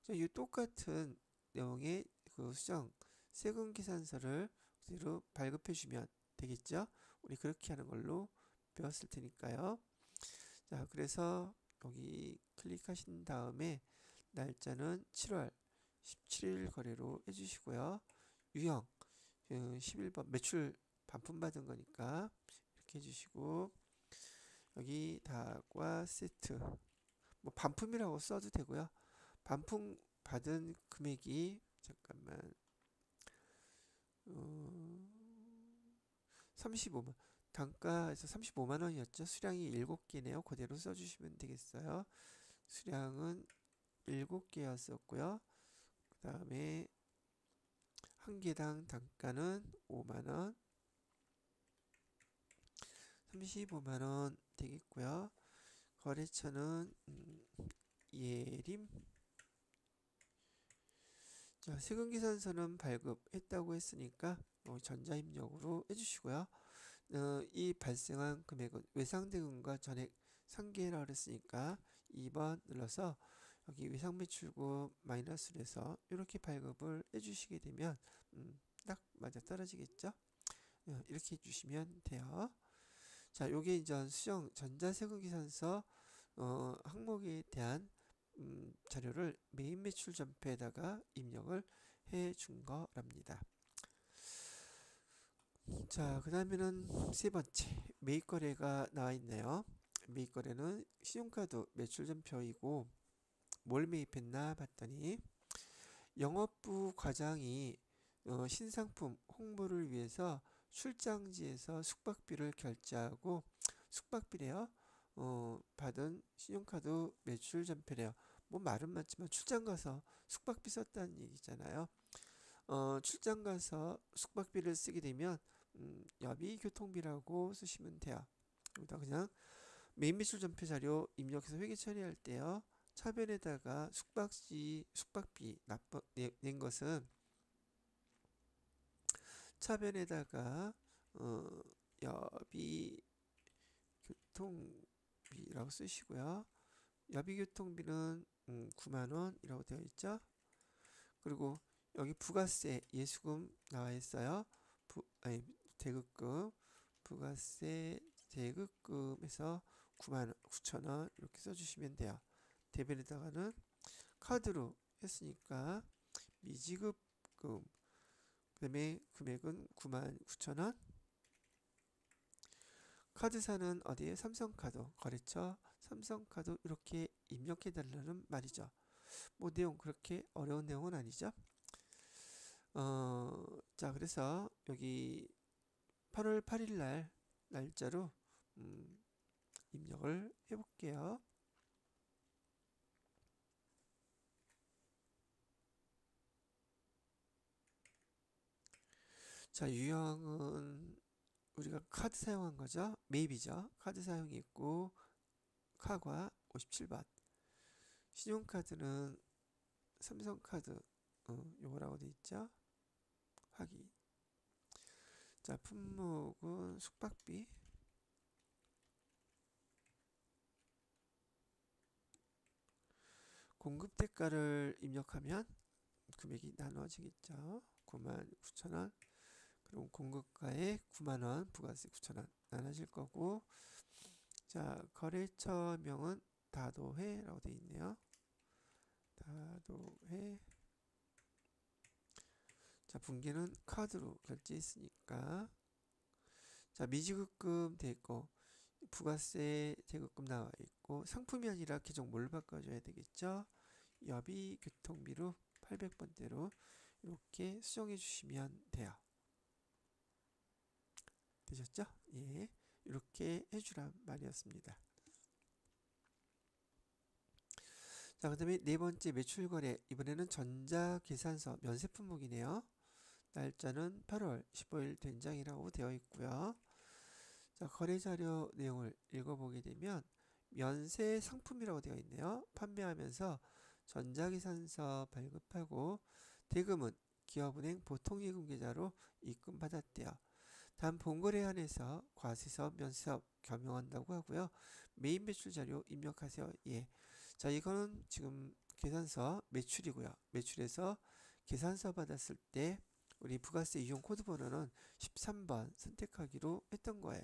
이 똑같은 내용의 그 수정 세금 계산서를 그대로 발급해 주면 되겠죠. 우리 그렇게 하는 걸로 배웠을 테니까요. 자, 그래서 여기 클릭하신 다음에 날짜는 7월 17일 거래로 해주시고요. 유형 11번 매출 반품받은 거니까 이렇게 해주시고 여기 다과 세트 뭐 반품이라고 써도 되고요. 반품 받은 금액이 잠깐만 35만 단가에서 35만 원이었죠. 수량이 7개네요. 그대로 써주시면 되겠어요. 수량은 7개였었고요. 그 다음에 한 개당 단가는 5만 원, 35만 원 되겠고요. 거래처는 예림. 자, 세금계산서는 발급했다고 했으니까 전자입력으로 해주시고요. 이 발생한 금액은 외상대금과 전액 상계라 그랬으니까 2번 눌러서 여기 외상매출금 마이너스를 해서 이렇게 발급을 해주시게 되면 딱 맞아 떨어지겠죠. 이렇게 해주시면 돼요. 자, 요게 이제 수정 전자세금계산서 항목에 대한 자료를 메인 매출 전표에다가 입력을 해 준 거랍니다. 자, 그 다음에는 세 번째 매입거래가 나와 있네요. 매입거래는 신용카드 매출 전표이고 뭘 매입했나 봤더니 영업부 과장이 신상품 홍보를 위해서 출장지에서 숙박비를 결제하고 숙박비래요. 받은 신용카드 매출 전표래요. 뭐 말은 맞지만 출장 가서 숙박비 썼다는 얘기잖아요. 출장 가서 숙박비를 쓰게 되면 여비 교통비라고 쓰시면 돼요. 여기다 그냥 메인 매출 전표 자료 입력해서 회계 처리할 때요. 차변에다가 숙박비 낸 것은 차변에다가 여비 교통비라고 쓰시고요. 여비 교통비는 9만원이라고 되어 있죠. 그리고 여기 부가세 예수금 나와 있어요. 대급금 부가세 대급금에서 9만 9천 원 이렇게 써주시면 돼요. 대변에다가는 카드로 했으니까 미지급금 그다음에 금액은 9만 9천 원. 카드사는 어디에? 삼성카드 거래처 삼성카드 이렇게 입력해 달라는 말이죠. 뭐 내용 그렇게 어려운 내용은 아니죠. 자 그래서 여기 8월 8일 날 날짜로 입력을 해볼게요. 자 유형은 우리가 카드 사용한 거죠. 매입이죠. 카드 사용이 있고 카과 57번 신용카드는 삼성카드 요거라고 돼 있죠. 확인. 자 품목은 숙박비 공급 대가를 입력하면 금액이 나눠지겠죠. 99,000원 그럼 공급가에 9만원 부가세 9,000원 나눠질 거고 자 거래처명은 다도해라고 되어 있네요. 다도해 자 분기는 카드로 결제했으니까 자 미지급금 돼 있고 부가세 대급금 나와 있고 상품이 아니라 계정 뭘 바꿔줘야 되겠죠. 여비 교통비로 800번대로 이렇게 수정해 주시면 돼요. 되셨죠? 예, 이렇게 해주란 말이었습니다. 자, 그 다음에 네 번째 매출거래 이번에는 전자계산서 면세 품목이네요. 날짜는 8월 15일 된장이라고 되어 있고요. 자, 거래자료 내용을 읽어보게 되면 면세 상품이라고 되어 있네요. 판매하면서 전자계산서 발급하고 대금은 기업은행 보통예금 계좌로 입금받았대요. 단 본거래 한해서 과세사업 면세사업 겸용한다고 하고요. 메인 매출 자료 입력하세요. 예. 자 이거는 지금 계산서 매출이고요. 매출에서 계산서 받았을 때 우리 부가세 이용 코드 번호는 13번 선택하기로 했던 거예요.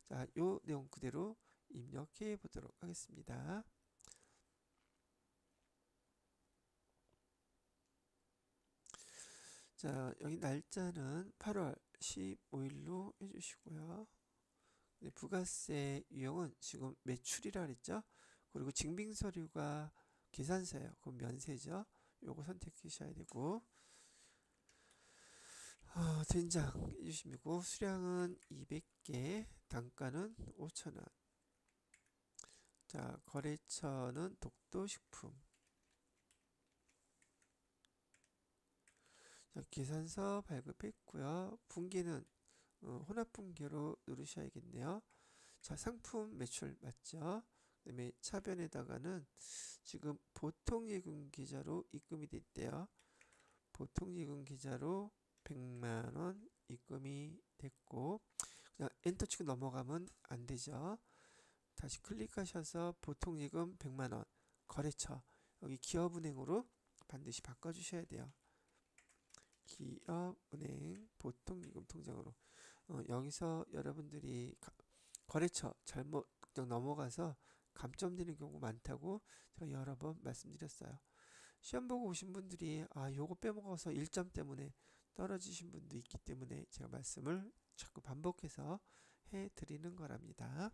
자, 요 내용 그대로 입력해 보도록 하겠습니다. 자, 여기 날짜는 8월 15일로 해주시고요. 네, 부가세 유형은 지금 매출이라 그랬죠. 그리고 증빙서류가 계산서예요. 그럼 면세죠. 요거 선택하셔야 되고 된장 해주시고 수량은 200개 단가는 5,000원. 자 거래처는 독도식품. 자 계산서 발급했고요. 분기는 혼합분기로 누르셔야겠네요. 자 상품 매출 맞죠? 그 다음에 차변에다가는 지금 보통예금 계좌로 입금이 됐대요. 보통예금 계좌로 100만원 입금이 됐고 그냥 엔터 치고 넘어가면 안되죠. 다시 클릭하셔서 보통예금 100만원 거래처 여기 기업은행으로 반드시 바꿔주셔야 돼요. 기업은행 보통예금 통장으로 여기서 여러분들이 거래처 잘못 넘어가서 감점되는 경우 많다고 제가 여러 번 말씀드렸어요. 시험 보고 오신 분들이 요거 빼먹어서 1점 때문에 떨어지신 분도 있기 때문에 제가 말씀을 자꾸 반복해서 해드리는 거랍니다.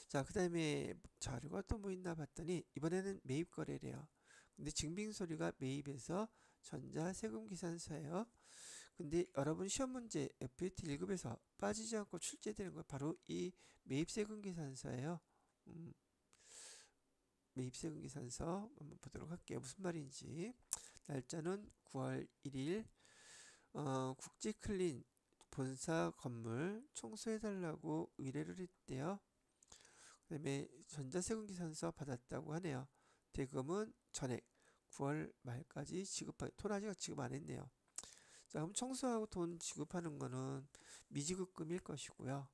자, 그 다음에 자료가 또 뭐 있나 봤더니 이번에는 매입 거래래요. 근데 증빙서류가 매입에서 전자세금계산서예요. 근데 여러분 시험 문제 FAT 1급에서 빠지지 않고 출제되는 거 바로 이 매입세금계산서예요. 매입세금계산서 한번 보도록 할게요. 무슨 말인지. 날짜는 9월 1일 국제클린 본사 건물 청소해달라고 의뢰를 했대요. 그 다음에 전자세금계산서 받았다고 하네요. 대금은 전액 9월 말까지 지급하기. 돈 아직 지급 안 했네요. 자, 그럼 청소하고 돈 지급하는 거는 미지급금일 것이고요.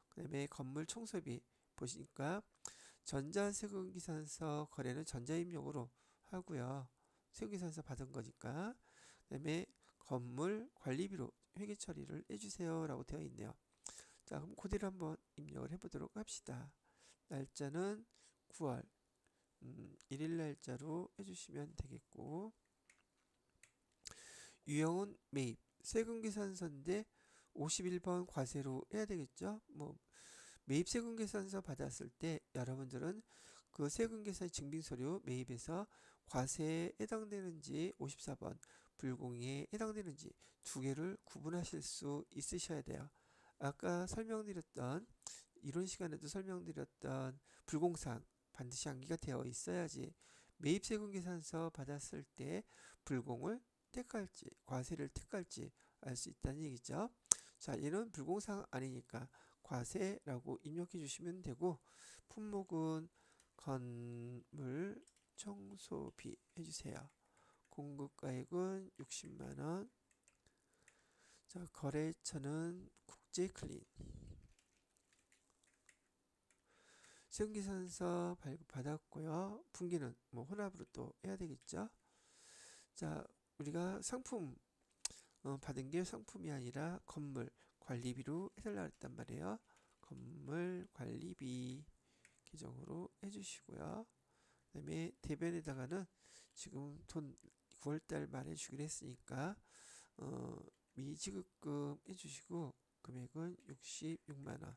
그 다음에 건물 청소비 보시니까 전자세금계산서 거래는 전자입력으로 하고요. 세금계산서 받은 거니까. 그 다음에 건물 관리비로 회계 처리를 해주세요 라고 되어 있네요. 자, 그럼 그대로 한번 입력을 해보도록 합시다. 날짜는 9월 1일 날짜로 해주시면 되겠고, 유형은 매입 세금계산서인데 51번 과세로 해야 되겠죠. 뭐 매입 세금계산서 받았을 때 여러분들은 그 세금계산 증빙서류 매입에서 과세에 해당되는지 54번 불공에 해당되는지 두 개를 구분하실 수 있으셔야 돼요. 아까 설명드렸던 이론 시간에도 설명드렸던 불공사항 반드시 암기가 되어 있어야지 매입 세금계산서 받았을 때 불공을 택할지 과세를 택할지 알 수 있다는 얘기죠. 자, 얘는 불공사항 아니니까 과세라고 입력해 주시면 되고, 품목은 건물 청소비 해주세요. 공급가액은 60만원. 자, 거래처는 국제클린. 세금계산서 발급받았고요. 분기는 뭐 혼합으로 또 해야 되겠죠. 자, 우리가 상품 받은 게 상품이 아니라 건물 관리비로 해달라 했단 말이에요. 건물 관리비 계정으로 해주시고요. 그 다음에 대변에다가는 지금 돈 9월달 말에 주기로 했으니까 미지급금 해주시고 금액은 66만원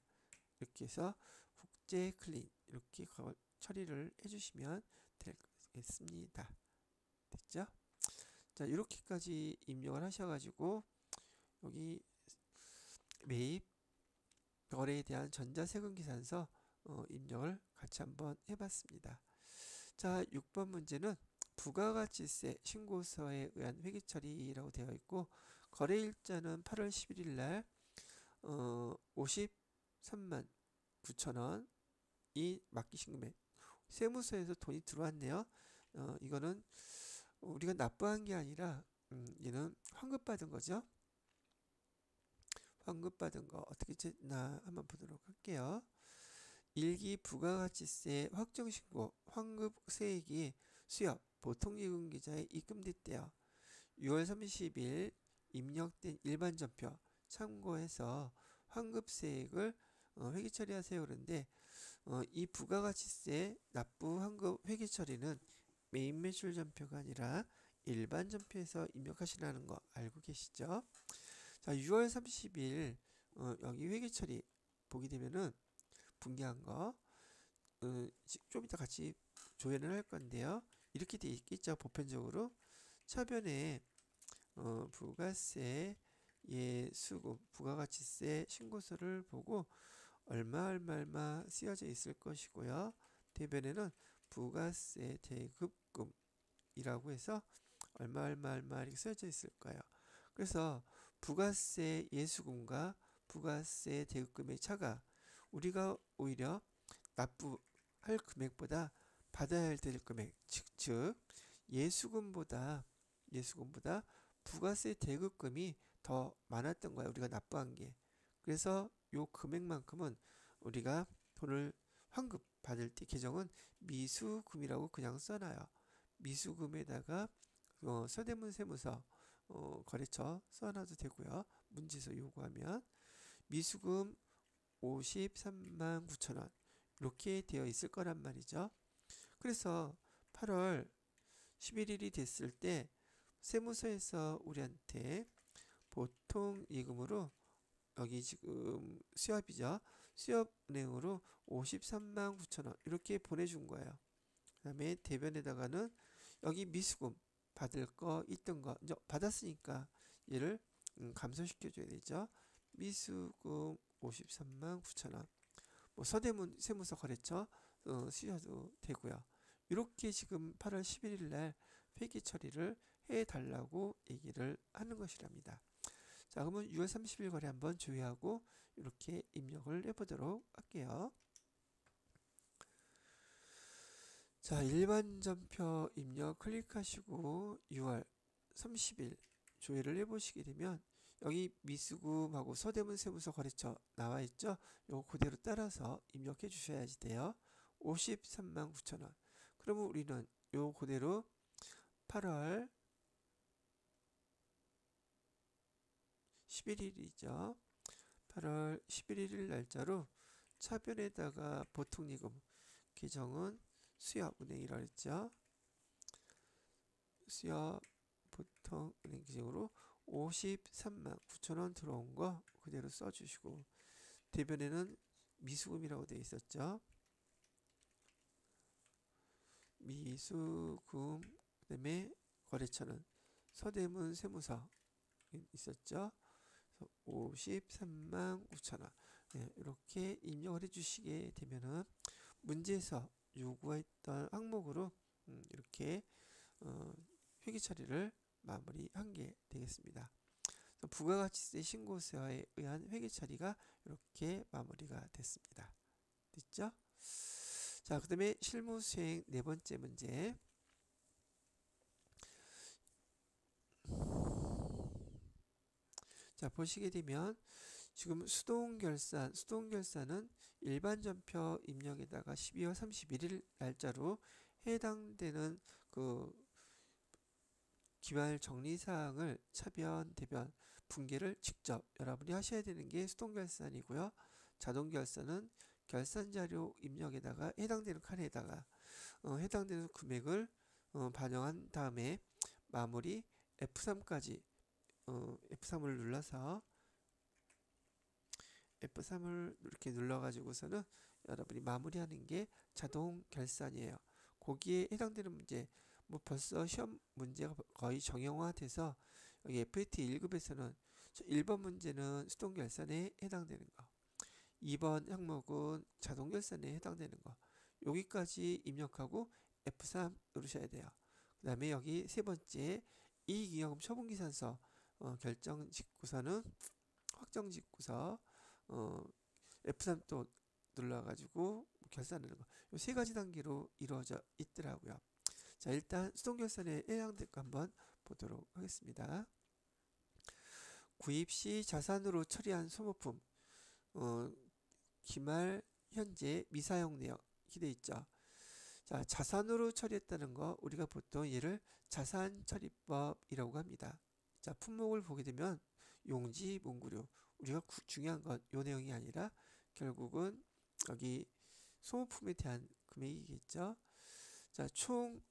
이렇게 해서 국제클린 이렇게 처리를 해주시면 되겠습니다. 됐죠? 자, 이렇게까지 입력을 하셔가지고 여기 매입 거래에 대한 전자세금계산서 입력을 같이 한번 해봤습니다. 자, 6번 문제는 부가가치세 신고서에 의한 회계처리라고 되어 있고, 거래일자는 8월 11일 날 53만 9천원이 맡기신 금액. 세무서에서 돈이 들어왔네요. 이거는 우리가 납부한 게 아니라 얘는 환급받은 거죠. 환급받은 거 어떻게 됐나 한번 보도록 할게요. 일기 부가가치세 확정신고 환급세액이 수협 보통예금계좌에 입금됐대요. 6월 30일 입력된 일반전표 참고해서 환급세액을 회계처리하세요. 그런데 이 부가가치세 납부 환급 회계처리는 매입매출전표가 아니라 일반전표에서 입력하시라는 거 알고 계시죠? 자, 6월 30일 여기 회계처리 보게 되면은 분기한 거 좀 이따 같이 조회를 할 건데요. 이렇게 돼 있겠죠. 보편적으로 차변에 부가세 예수금 부가가치세 신고서를 보고 얼마 쓰여져 있을 것이고요. 대변에는 부가세 대급금이라고 해서 얼마 이렇게 쓰여져 있을 거예요. 그래서 부가세 예수금과 부가세 대급금의 차가 우리가 오히려 납부할 금액보다 받아야 될 금액, 즉 예수금보다 부가세 대급금이 더 많았던 거야. 우리가 납부한 게. 그래서 요 금액만큼은 우리가 돈을 환급 받을 때 계정은 미수금이라고 그냥 써놔요. 미수금에다가 서대문 세무서 거래처 써놔도 되고요. 문제서 요구하면 미수금 53만 9천원 이렇게 되어 있을 거란 말이죠. 그래서 8월 11일이 됐을 때 세무서에서 우리한테 보통 예금으로 여기 지금 수협이죠. 수협은행으로 53만 9천원 이렇게 보내준 거예요. 그 다음에 대변에다가는 여기 미수금 받을 거 있던 거 이제 받았으니까 얘를 감소시켜 줘야 되죠. 미수금 53만 9천원 뭐 서대문 세무서 거래처 쓰셔도 되고요. 이렇게 지금 8월 11일 날 회계 처리를 해달라고 얘기를 하는 것이랍니다. 자, 그러면 6월 30일 거래 한번 조회하고 이렇게 입력을 해보도록 할게요. 자, 일반 전표 입력 클릭하시고 6월 30일 조회를 해보시게 되면 여기 미수금하고 서대문 세무서 거래처 나와 있죠? 요거 그대로 따라서 입력해 주셔야지 돼요. 53만 9천 원. 그러면 우리는 요 그대로 8월 11일이죠. 8월 11일 날짜로 차변에다가 보통예금 계정은 수협은행이라고 했죠. 수협 보통은행 계정으로 53만 9천 원 들어온 거 그대로 써주시고, 대변에는 미수금이라고 되어 있었죠. 미수금, 그 다음에 거래처는 서대문 세무서 있었죠. 53만 9천 원. 네, 이렇게 입력을 해주시게 되면은 문제에서 요구했던 항목으로 이렇게 회계 처리를 마무리한 게 되겠습니다. 부가가치세 신고서에 의한 회계 처리가 이렇게 마무리가 됐습니다. 됐죠? 자, 그 다음에 실무 수행 네 번째 문제. 자, 보시게 되면 지금 수동결산은 일반 전표 입력에다가 12월 31일 날짜로 해당되는 그 기말 정리사항을 차변, 대변, 분계를 직접 여러분이 하셔야 되는 게 수동결산이고요. 자동결산은 결산자료 입력에다가 해당되는 칸에다가 해당되는 금액을 반영한 다음에 마무리 F3까지 F3을 눌러서 F3을 이렇게 눌러가지고서는 여러분이 마무리하는 게 자동 결산이에요. 거기에 해당되는 문제, 뭐 벌써 시험 문제가 거의 정형화돼서 여기 FAT 1급에서는 1번 문제는 수동 결산에 해당되는 거, 2번 항목은 자동 결산에 해당되는 거, 여기까지 입력하고 F3 누르셔야 돼요. 그 다음에 여기 세 번째 이익잉여금 처분기산서 결정 직구서는 확정 직구서 F3 또 눌러가지고 결산하는 거, 이 세 가지 단계로 이루어져 있더라고요. 자, 일단 수동결산에 해당될 거 한번 보도록 하겠습니다. 구입 시 자산으로 처리한 소모품, 기말 현재 미사용 내역 기대 있죠. 자, 자산으로 처리했다는 거 우리가 보통 얘를 자산처리법이라고 합니다. 자, 품목을 보게 되면 용지, 문구류, 우리가 중요한 건 요 내용이 아니라 결국은 여기 소모품에 대한 금액이겠죠. 자, 총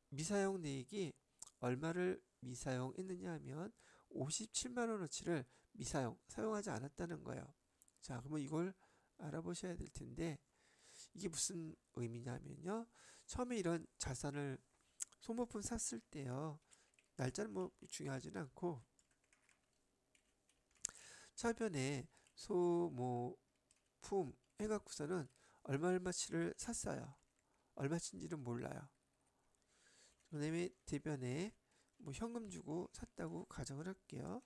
미사용 내역이 얼마를 미사용했느냐 하면 57만 원어치를 사용하지 않았다는 거예요. 자, 그러면 이걸 알아보셔야 될 텐데 이게 무슨 의미냐면요. 처음에 이런 자산을 소모품 샀을 때요. 날짜는 뭐 중요하지는 않고 차변에 소모품 해갖고서는 얼마치를 샀어요. 얼마치인지는 몰라요. 그 다음에 대변에 뭐 현금 주고 샀다고 가정을 할게요.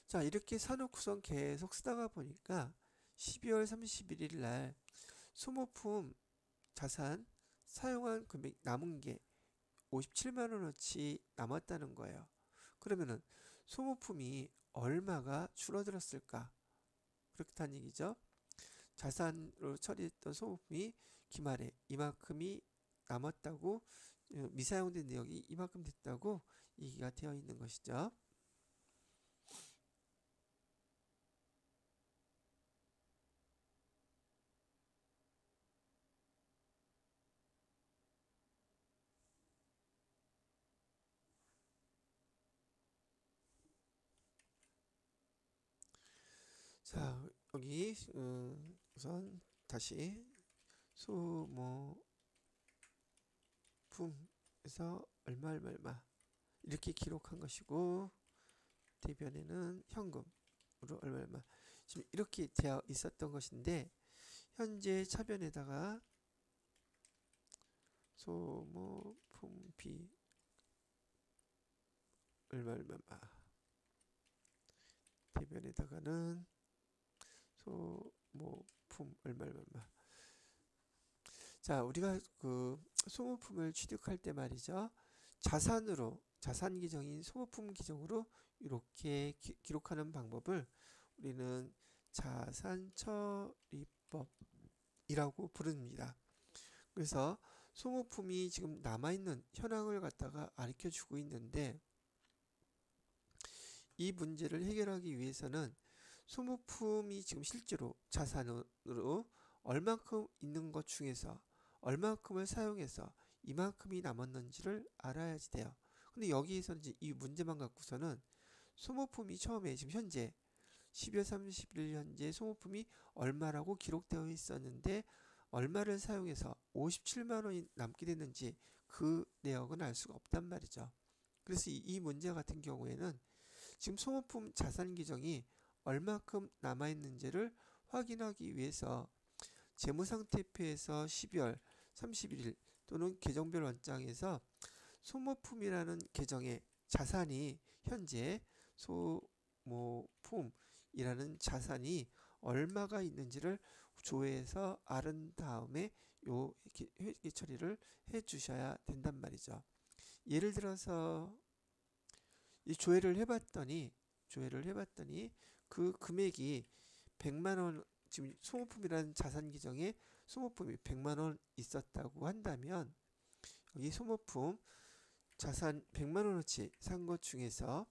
자, 이렇게 사놓고선 계속 쓰다가 보니까 12월 31일 날 소모품 자산 사용한 금액 남은 게 57만 원어치 남았다는 거예요. 그러면은 소모품이 얼마가 줄어들었을까? 그렇다는 얘기죠. 자산으로 처리했던 소모품이 기말에 이만큼이 남았다고, 미사용된 내역이 이만큼 됐다고 얘기가 되어 있는 것이죠. 자, 여기 우선 다시 소모품에서 얼마 이렇게 기록한 것이고, 대변에는 현금으로 얼마 지금 이렇게 되어 있었던 것인데, 현재 차변에다가 소모품비 얼마 대변에다가는 소모품 얼마. 자, 우리가 그 소모품을 취득할 때 말이죠. 자산 기정인 소모품 기정으로 이렇게 기록하는 방법을 우리는 자산 처리법이라고 부릅니다. 그래서 소모품이 지금 남아있는 현황을 갖다가 가르쳐 주고 있는데, 이 문제를 해결하기 위해서는 소모품이 지금 실제로 자산으로 얼만큼 있는 것 중에서 얼만큼을 사용해서 이만큼이 남았는지를 알아야지 돼요. 근데 여기에서는 이제 이 문제만 갖고서는 소모품이 처음에 지금 현재 12월 30일 현재 소모품이 얼마라고 기록되어 있었는데 얼마를 사용해서 57만 원이 남게 됐는지 그 내역은 알 수가 없단 말이죠. 그래서 이 문제 같은 경우에는 지금 소모품 자산 기정이 얼마큼 남아있는지를 확인하기 위해서 재무상태표에서 12월 31일 또는 계정별 원장에서 소모품이라는 계정의 자산이 현재 소모품이라는 자산이 얼마가 있는지를 조회해서 알은 다음에 요 회계 처리를 해 주셔야 된단 말이죠. 예를 들어서 이 조회를 해봤더니 그 금액이 100만 원, 지금 소모품이라는 자산 기정에 소모품이 100만 원 있었다고 한다면 여기 소모품 자산 100만 원어치 산 것 중에서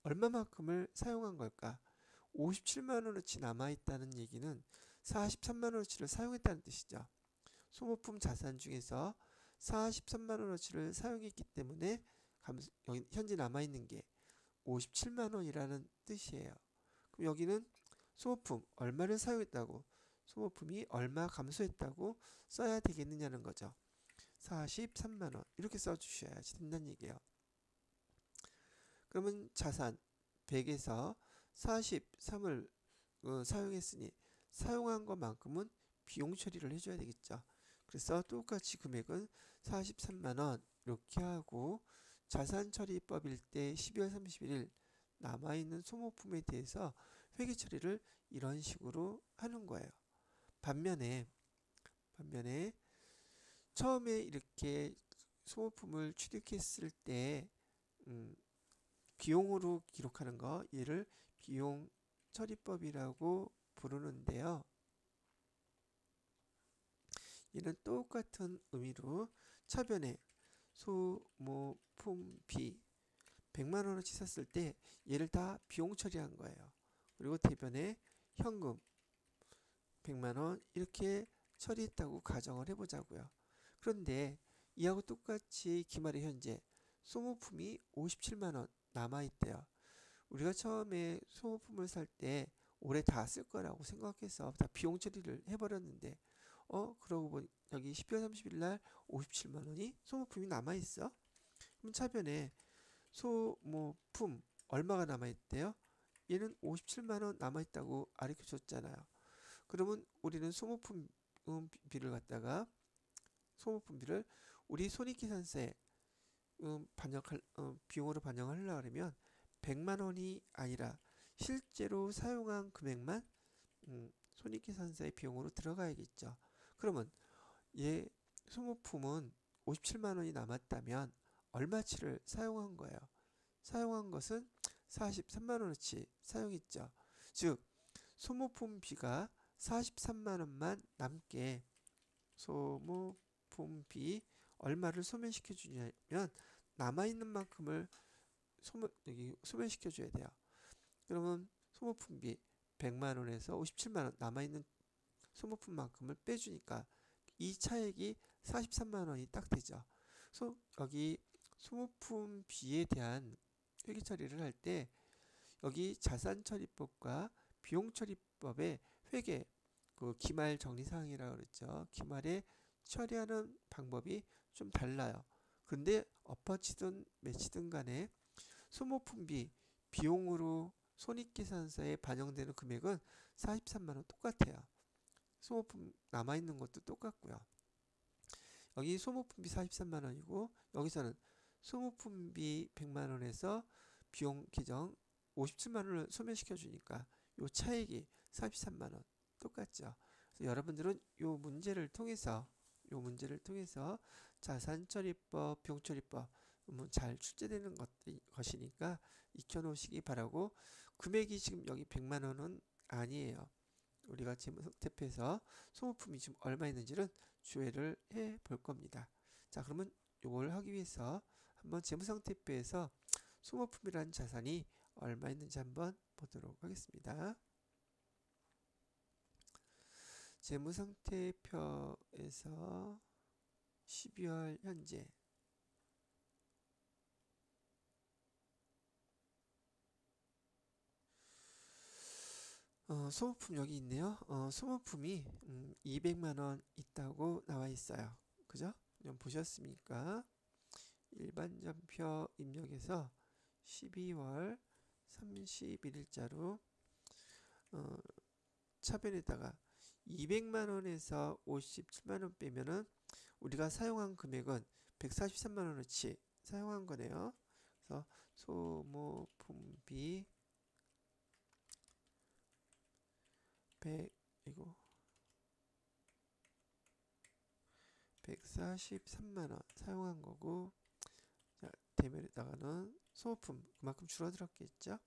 얼마만큼을 사용한 걸까? 57만 원어치 남아있다는 얘기는 43만 원어치를 사용했다는 뜻이죠. 소모품 자산 중에서 43만 원어치를 사용했기 때문에 여기 현재 남아있는 게 57만 원이라는 뜻이에요. 그럼 여기는 소모품 얼마를 사용했다고, 소모품이 얼마 감소했다고 써야 되겠느냐는 거죠. 43만 원 이렇게 써주셔야지 된다는 얘기예요. 그러면 자산 100에서 43을 사용했으니 사용한 것만큼은 비용 처리를 해줘야 되겠죠. 그래서 똑같이 금액은 43만 원 이렇게 하고 자산 처리법일 때 12월 31일 남아있는 소모품에 대해서 회계 처리를 이런 식으로 하는 거예요. 반면에 처음에 이렇게 소모품을 취득했을 때 비용으로 기록하는 거, 얘를 비용 처리법이라고 부르는데요. 얘는 똑같은 의미로 차변에 소모품비 100만 원어치 샀을 때 얘를 다 비용 처리한 거예요. 그리고 대변에 현금 100만 원 이렇게 처리했다고 가정을 해보자고요. 그런데 이하고 똑같이 기말에 현재 소모품이 57만 원 남아있대요. 우리가 처음에 소모품을 살 때 올해 다 쓸 거라고 생각해서 다 비용 처리를 해버렸는데 그러고 보니 여기 12월 30일 날 57만 원이 소모품이 남아있어. 그럼 차변에 소모품 얼마가 남아있대요? 얘는 57만 원 남아있다고 가르쳐줬잖아요. 그러면 우리는 소모품비를 갖다가 소모품비를 우리 손익계산서에 비용으로 반영하려고 하면 100만 원이 아니라 실제로 사용한 금액만 손익계산서의 비용으로 들어가야겠죠. 그러면 얘 소모품은 57만 원이 남았다면 얼마치를 사용한 거예요? 사용한 것은 43만 원어치 사용했죠. 즉 소모품비가 43만 원만 남게 소모품비 얼마를 소멸시켜 주냐면 남아있는 만큼을 소멸시켜 줘야 돼요. 그러면 소모품비 100만 원에서 57만 원 남아있는 소모품만큼을 빼주니까 이 차액이 43만 원이 딱 되죠. 그래서 여기 소모품비에 대한 회계 처리를 할 때 여기 자산처리법과 비용처리법의 회계 기말 정리사항이라고 그랬죠. 기말에 처리하는 방법이 좀 달라요. 근데 엎어치든 매치든 간에 소모품비 비용으로 손익계산서에 반영되는 금액은 43만 원 똑같아요. 소모품 남아있는 것도 똑같고요. 여기 소모품비 43만 원이고 여기서는 소모품비 100만원에서 비용 계정 57만원을 소멸시켜 주니까 요 차액이 33만원 똑같죠. 그래서 여러분들은 요 문제를 통해서 자산처리법, 비용처리법 잘 출제되는 것이니까 익혀놓으시기 바라고, 금액이 지금 여기 100만원은 아니에요. 우리가 재무상태표에서 소모품이 지금 얼마 있는지를 조회를 해 볼 겁니다. 자, 그러면 이걸 하기 위해서 한번 재무상태표에서 소모품이라는 자산이 얼마 있는지 한번 보도록 하겠습니다. 재무상태표에서 12월 현재 소모품 여기 있네요. 소모품이 200만원 있다고 나와 있어요. 그죠? 좀 보셨습니까? 일반전표 입력해서 12월 31일자로 차변에다가 200만원에서 57만원 빼면은 우리가 사용한 금액은 143만원어치 사용한 거네요. 그래서 소모품비 143만원 사용한 거고, 자, 대면에다가는 소모품 그만큼 줄어들었겠죠.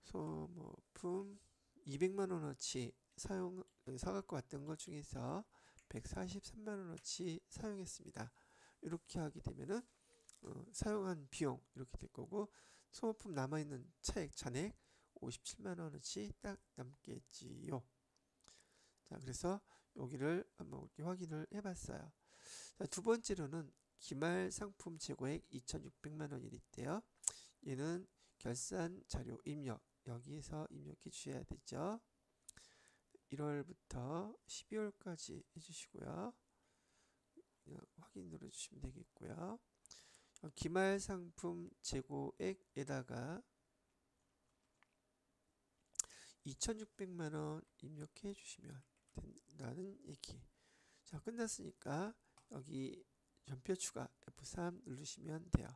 소모품 200만원어치 사갖고 왔던 것 중에서 143만원어치 사용했습니다. 이렇게 하게 되면은 사용한 비용 이렇게 될 거고, 소모품 남아있는 차액 잔액 57만원어치 딱 남겠지요. 자, 그래서 여기를 한번 이렇게 확인을 해봤어요. 자, 두 번째로는 기말 상품 재고액 2,600만원이 있대요. 얘는 결산 자료 입력, 여기에서 입력해 주셔야 되죠. 1월부터 12월까지 해주시고요. 확인 눌러주시면 되겠고요. 기말 상품 재고액에다가 2,600만원 입력해 주시면 된다는 얘기. 자, 끝났으니까 여기 전표 추가 F3 누르시면 돼요.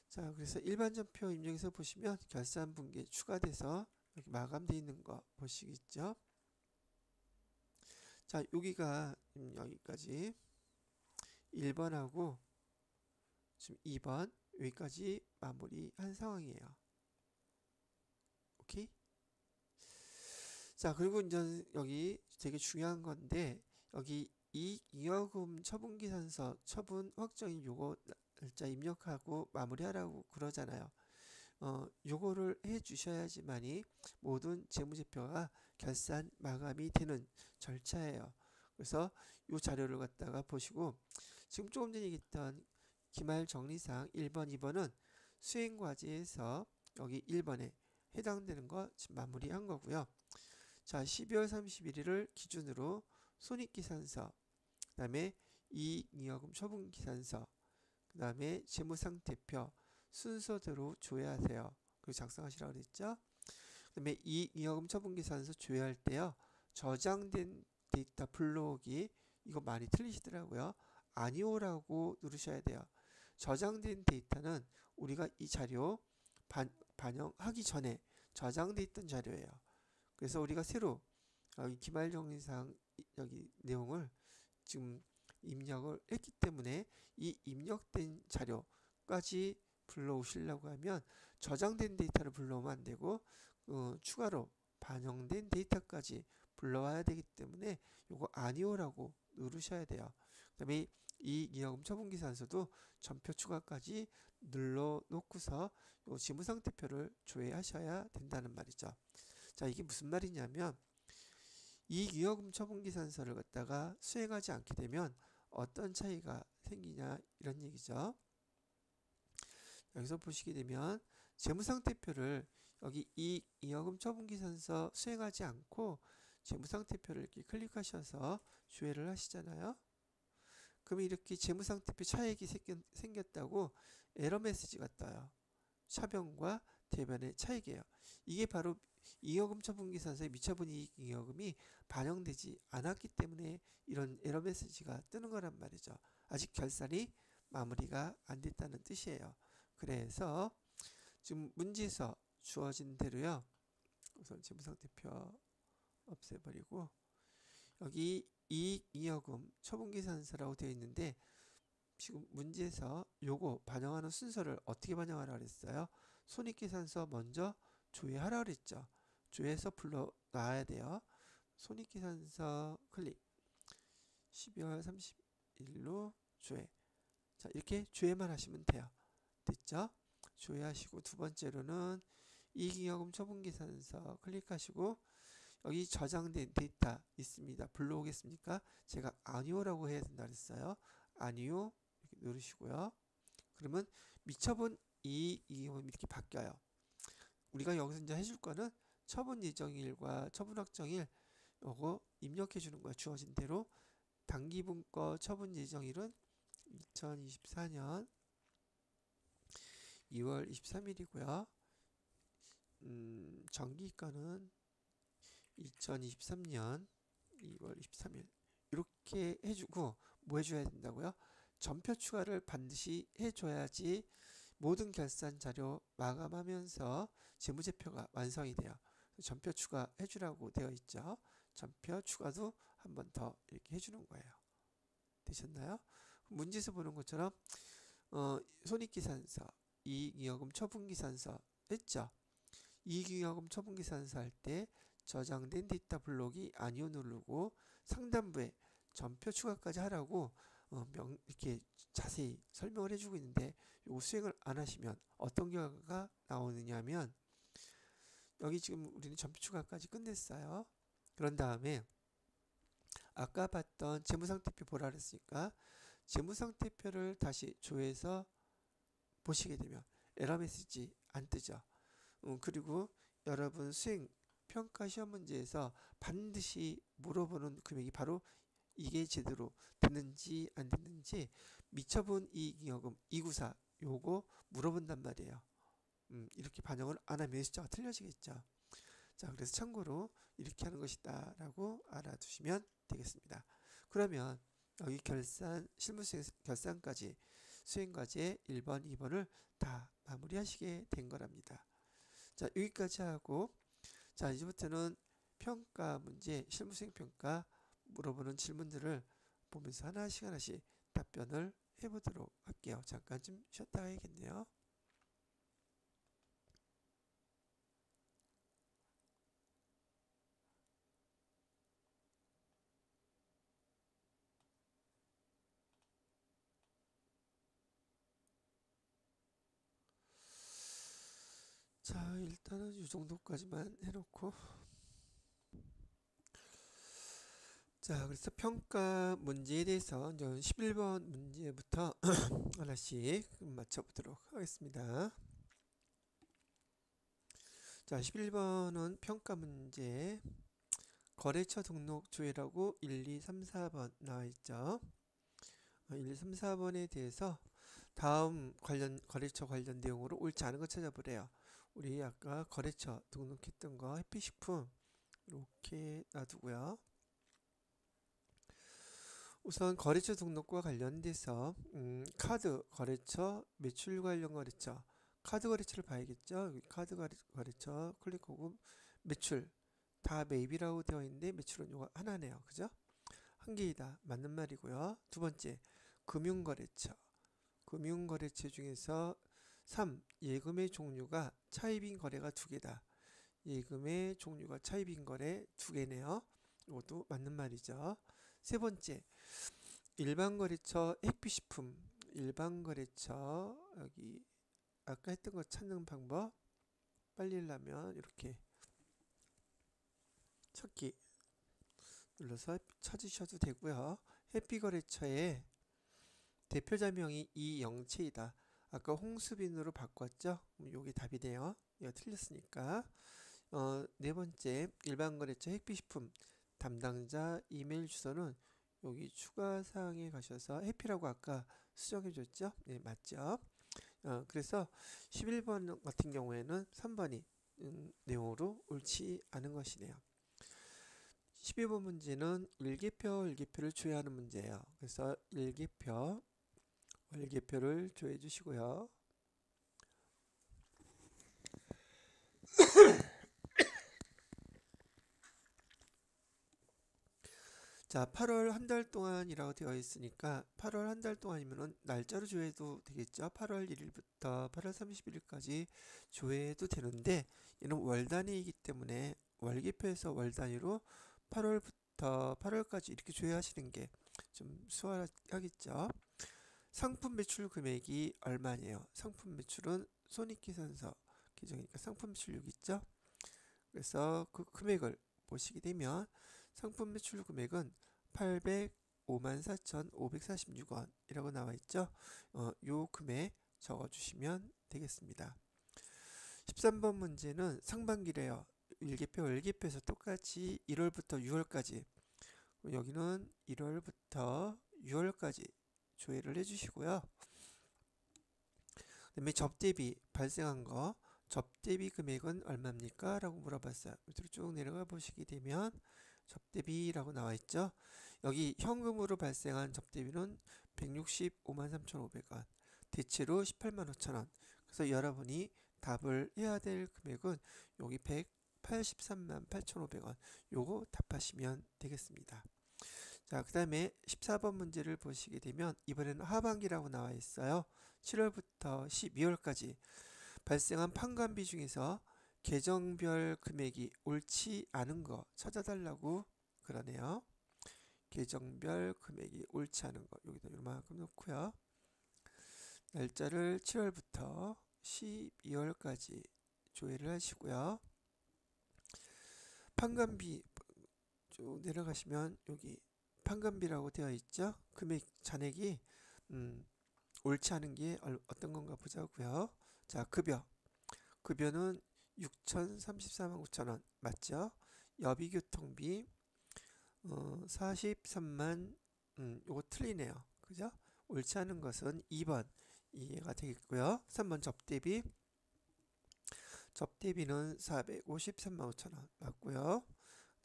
자, 그래서 일반 전표 입력해서 보시면 결산 분기 추가돼서 여기 마감되어 있는 거 보시겠죠? 자, 여기가 여기까지 1번하고 지금 2번 여기까지 마무리한 상황이에요. 오케이? 자, 그리고 이제 여기 되게 중요한 건데, 여기 이익잉여금 처분기산서 처분 확정일 요거 날짜 입력하고 마무리하라고 그러잖아요. 요거를 해 주셔야지만이 모든 재무제표가 결산 마감이 되는 절차예요. 그래서 요 자료를 갖다가 보시고, 지금 조금 전에 얘기했던 기말 정리사항 1번, 2번은 수행과제에서 여기 1번에 해당되는 거 지금 마무리한 거고요. 자, 12월 31일을 기준으로 손익기산서, 그 다음에 이익잉여금 처분기산서, 그 다음에 재무상태표 순서대로 조회하세요. 그리고 작성하시라고 그랬죠. 그 다음에 이익잉여금 처분기산서 조회할 때요, 저장된 데이터 불러오기 이거 많이 틀리시더라고요. 아니오라고 누르셔야 돼요. 저장된 데이터는 우리가 이 자료 반영하기 전에 저장돼 있던 자료예요. 그래서 우리가 새로 여기 기말정리사항 여기 내용을 지금 입력을 했기 때문에 이 입력된 자료까지 불러오시려고 하면 저장된 데이터를 불러오면 안 되고 추가로 반영된 데이터까지 불러와야 되기 때문에 요거 아니오라고 누르셔야 돼요. 그 다음에 이익잉여금 처분기산서도 전표 추가까지 눌러놓고서 요 재무상태표를 조회하셔야 된다는 말이죠. 자, 이게 무슨 말이냐면 이익잉여금 처분기산서를 갖다가 수행하지 않게 되면 어떤 차이가 생기냐 이런 얘기죠. 여기서 보시게 되면 재무상태표를 여기 이익잉여금 처분기산서 수행하지 않고 재무상태표를 이렇게 클릭하셔서 조회를 하시잖아요. 그러면 이렇게 재무상태표 차액이 생겼다고 에러 메시지가 떠요. 차변과 대변의 차익이에요. 이게 바로 잉여금 처분기산서의 미처분 이익 잉여금이 반영되지 않았기 때문에 이런 에러 메시지가 뜨는 거란 말이죠. 아직 결산이 마무리가 안 됐다는 뜻이에요. 그래서 지금 문제에서 주어진 대로요. 우선 재무상태표 없애버리고 여기 이익 잉여금 처분기산서라고 되어 있는데 지금 문제에서 요거 반영하는 순서를 어떻게 반영하라 그랬어요? 손익계산서 먼저 조회하라 그랬죠. 조회해서 불러 놔야 돼요. 손익계산서 클릭 12월 30일로 조회. 자, 이렇게 조회만 하시면 돼요. 됐죠? 조회하시고 두 번째로는 이익잉여금 처분계산서 클릭하시고 여기 저장된 데이터 있습니다. 불러오겠습니까? 제가 아니오라고 해야 된다 그랬어요. 아니오 이렇게 누르시고요. 그러면 미처분 이익잉여금이 이렇게 바뀌어요. 우리가 여기서 이제 해줄 거는 처분 예정일과 처분 확정일 요거 입력해 주는 거야. 주어진 대로 단기분 거 처분 예정일은 2024년 2월 23일이고요. 정기 거는 2023년 2월 23일 이렇게 해주고 뭐 해줘야 된다고요? 전표 추가를 반드시 해줘야지 모든 결산 자료 마감하면서 재무제표가 완성이 돼요. 전표 추가 해주라고 되어 있죠. 전표 추가도 한 번 더 이렇게 해주는 거예요. 되셨나요? 문제에서 보는 것처럼 손익계산서, 이익잉여금 처분계산서 했죠. 이익잉여금 처분계산서 할 때 저장된 데이터 블록이 아니오 누르고 상단부에 전표 추가까지 하라고 이렇게 자세히 설명을 해주고 있는데 요거 수행을 안 하시면 어떤 결과가 나오느냐 하면 여기 지금 우리는 전표 추가까지 끝냈어요. 그런 다음에 아까 봤던 재무상태표 보라 그랬으니까 재무상태표를 다시 조회해서 보시게 되면 에러 메시지 안 뜨죠. 그리고 여러분 수행 평가 시험 문제에서 반드시 물어보는 금액이 바로 이게 제대로 됐는지 안 됐는지 미처분 이익잉여금 294 요거 물어본단 말이에요. 이렇게 반영을 안 하면 숫자가 틀려지겠죠. 자, 그래서 참고로 이렇게 하는 것이다 라고 알아두시면 되겠습니다. 그러면 여기 결산, 실무수행 결산까지 수행과제 1번, 2번을 다 마무리하시게 된 거랍니다. 자, 여기까지 하고 자, 이제부터는 평가 문제, 실무수행 평가 물어보는 질문들을 보면서 하나씩 답변을 해보도록 할게요. 잠깐 좀 쉬었다 가야겠네요. 자, 일단은 이 정도까지만 해놓고 자, 그래서 평가 문제에 대해서 11번 문제부터 하나씩 맞춰보도록 하겠습니다. 자, 11번은 평가 문제 거래처 등록 조회라고 1, 2, 3, 4번 나와 있죠. 1, 2, 3, 4번에 대해서 다음 거래처 관련 내용으로 옳지 않은 거 찾아보래요. 우리 아까 거래처 등록했던 거 해피식품 이렇게 놔두고요. 우선 거래처 등록과 관련돼서 카드 거래처, 매출 관련 거래처, 카드 거래처를 봐야겠죠. 여기 카드 거래처 클릭하고 매출 다 매입이라고 되어 있는데 매출은 이거 하나네요. 그죠? 한 개이다. 맞는 말이고요. 두 번째 금융거래처. 금융거래처 중에서 3. 예금의 종류가 차입인 거래가 두 개다. 예금의 종류가 차입인 거래 두 개네요. 이것도 맞는 말이죠. 세 번째 일반거래처 핵비식품 일반거래처 여기 아까 했던 거 찾는 방법 빨리 하려면 이렇게 찾기 눌러서 찾으셔도 되고요. 해피거래처의 대표자명이 이영채이다. 아까 홍수빈으로 바꿨죠? 요게 답이네요. 이거 틀렸으니까. 네 번째 일반거래처 핵비식품 담당자 이메일 주소는 여기 추가사항에 가셔서 해피라고 아까 수정해 줬죠? 네, 맞죠? 그래서 11번 같은 경우에는 3번이 내용으로 옳지 않은 것이네요. 12번 문제는 일기표를 조회하는 문제예요. 그래서 일기표, 월기표를 조회해 주시고요. 자, 8월 한 달 동안이라고 되어 있으니까 8월 한 달 동안이면은 날짜로 조회해도 되겠죠. 8월 1일부터 8월 30일까지 조회해도 되는데 얘는 월 단위이기 때문에 월기표에서 월 단위로 8월부터 8월까지 이렇게 조회하시는 게 좀 수월하겠죠. 상품 매출 금액이 얼마냐요? 상품 매출은 손익계산서 계정이니까 상품 매출률 있죠. 그래서 그 금액을 보시게 되면 상품 매출 금액은 854,546원이라고 나와 있죠. 요 금액 적어주시면 되겠습니다. 13번 문제는 상반기래요. 일기표, 월기표에서 똑같이 1월부터 6월까지 여기는 1월부터 6월까지 조회를 해주시고요. 그 다음에 접대비 발생한 거 접대비 금액은 얼마입니까? 라고 물어봤어요. 밑으로 쭉 내려가 보시게 되면 접대비라고 나와 있죠. 여기 현금으로 발생한 접대비는 165만 3,500원, 대체로 18만 5천원. 그래서 여러분이 답을 해야 될 금액은 여기 183만 8,500원. 요거 답하시면 되겠습니다. 자, 그 다음에 14번 문제를 보시게 되면 이번에는 하반기라고 나와 있어요. 7월부터 12월까지 발생한 판관비 중에서 계정별 금액이 옳지 않은 거 찾아달라고 그러네요. 계정별 금액이 옳지 않은 거 여기다 이만큼 놓고요. 날짜를 7월부터 12월까지 조회를 하시고요. 판관비 쭉 내려가시면 여기 판관비라고 되어 있죠. 금액 잔액이 옳지 않은 게 어떤 건가 보자고요. 자, 급여는 6,034만 9천원 맞죠? 여비교통비 43만 요거 틀리네요. 그죠? 옳지 않은 것은 2번 이해가 되겠고요. 3번 접대비는 453만 5천원 맞고요. 그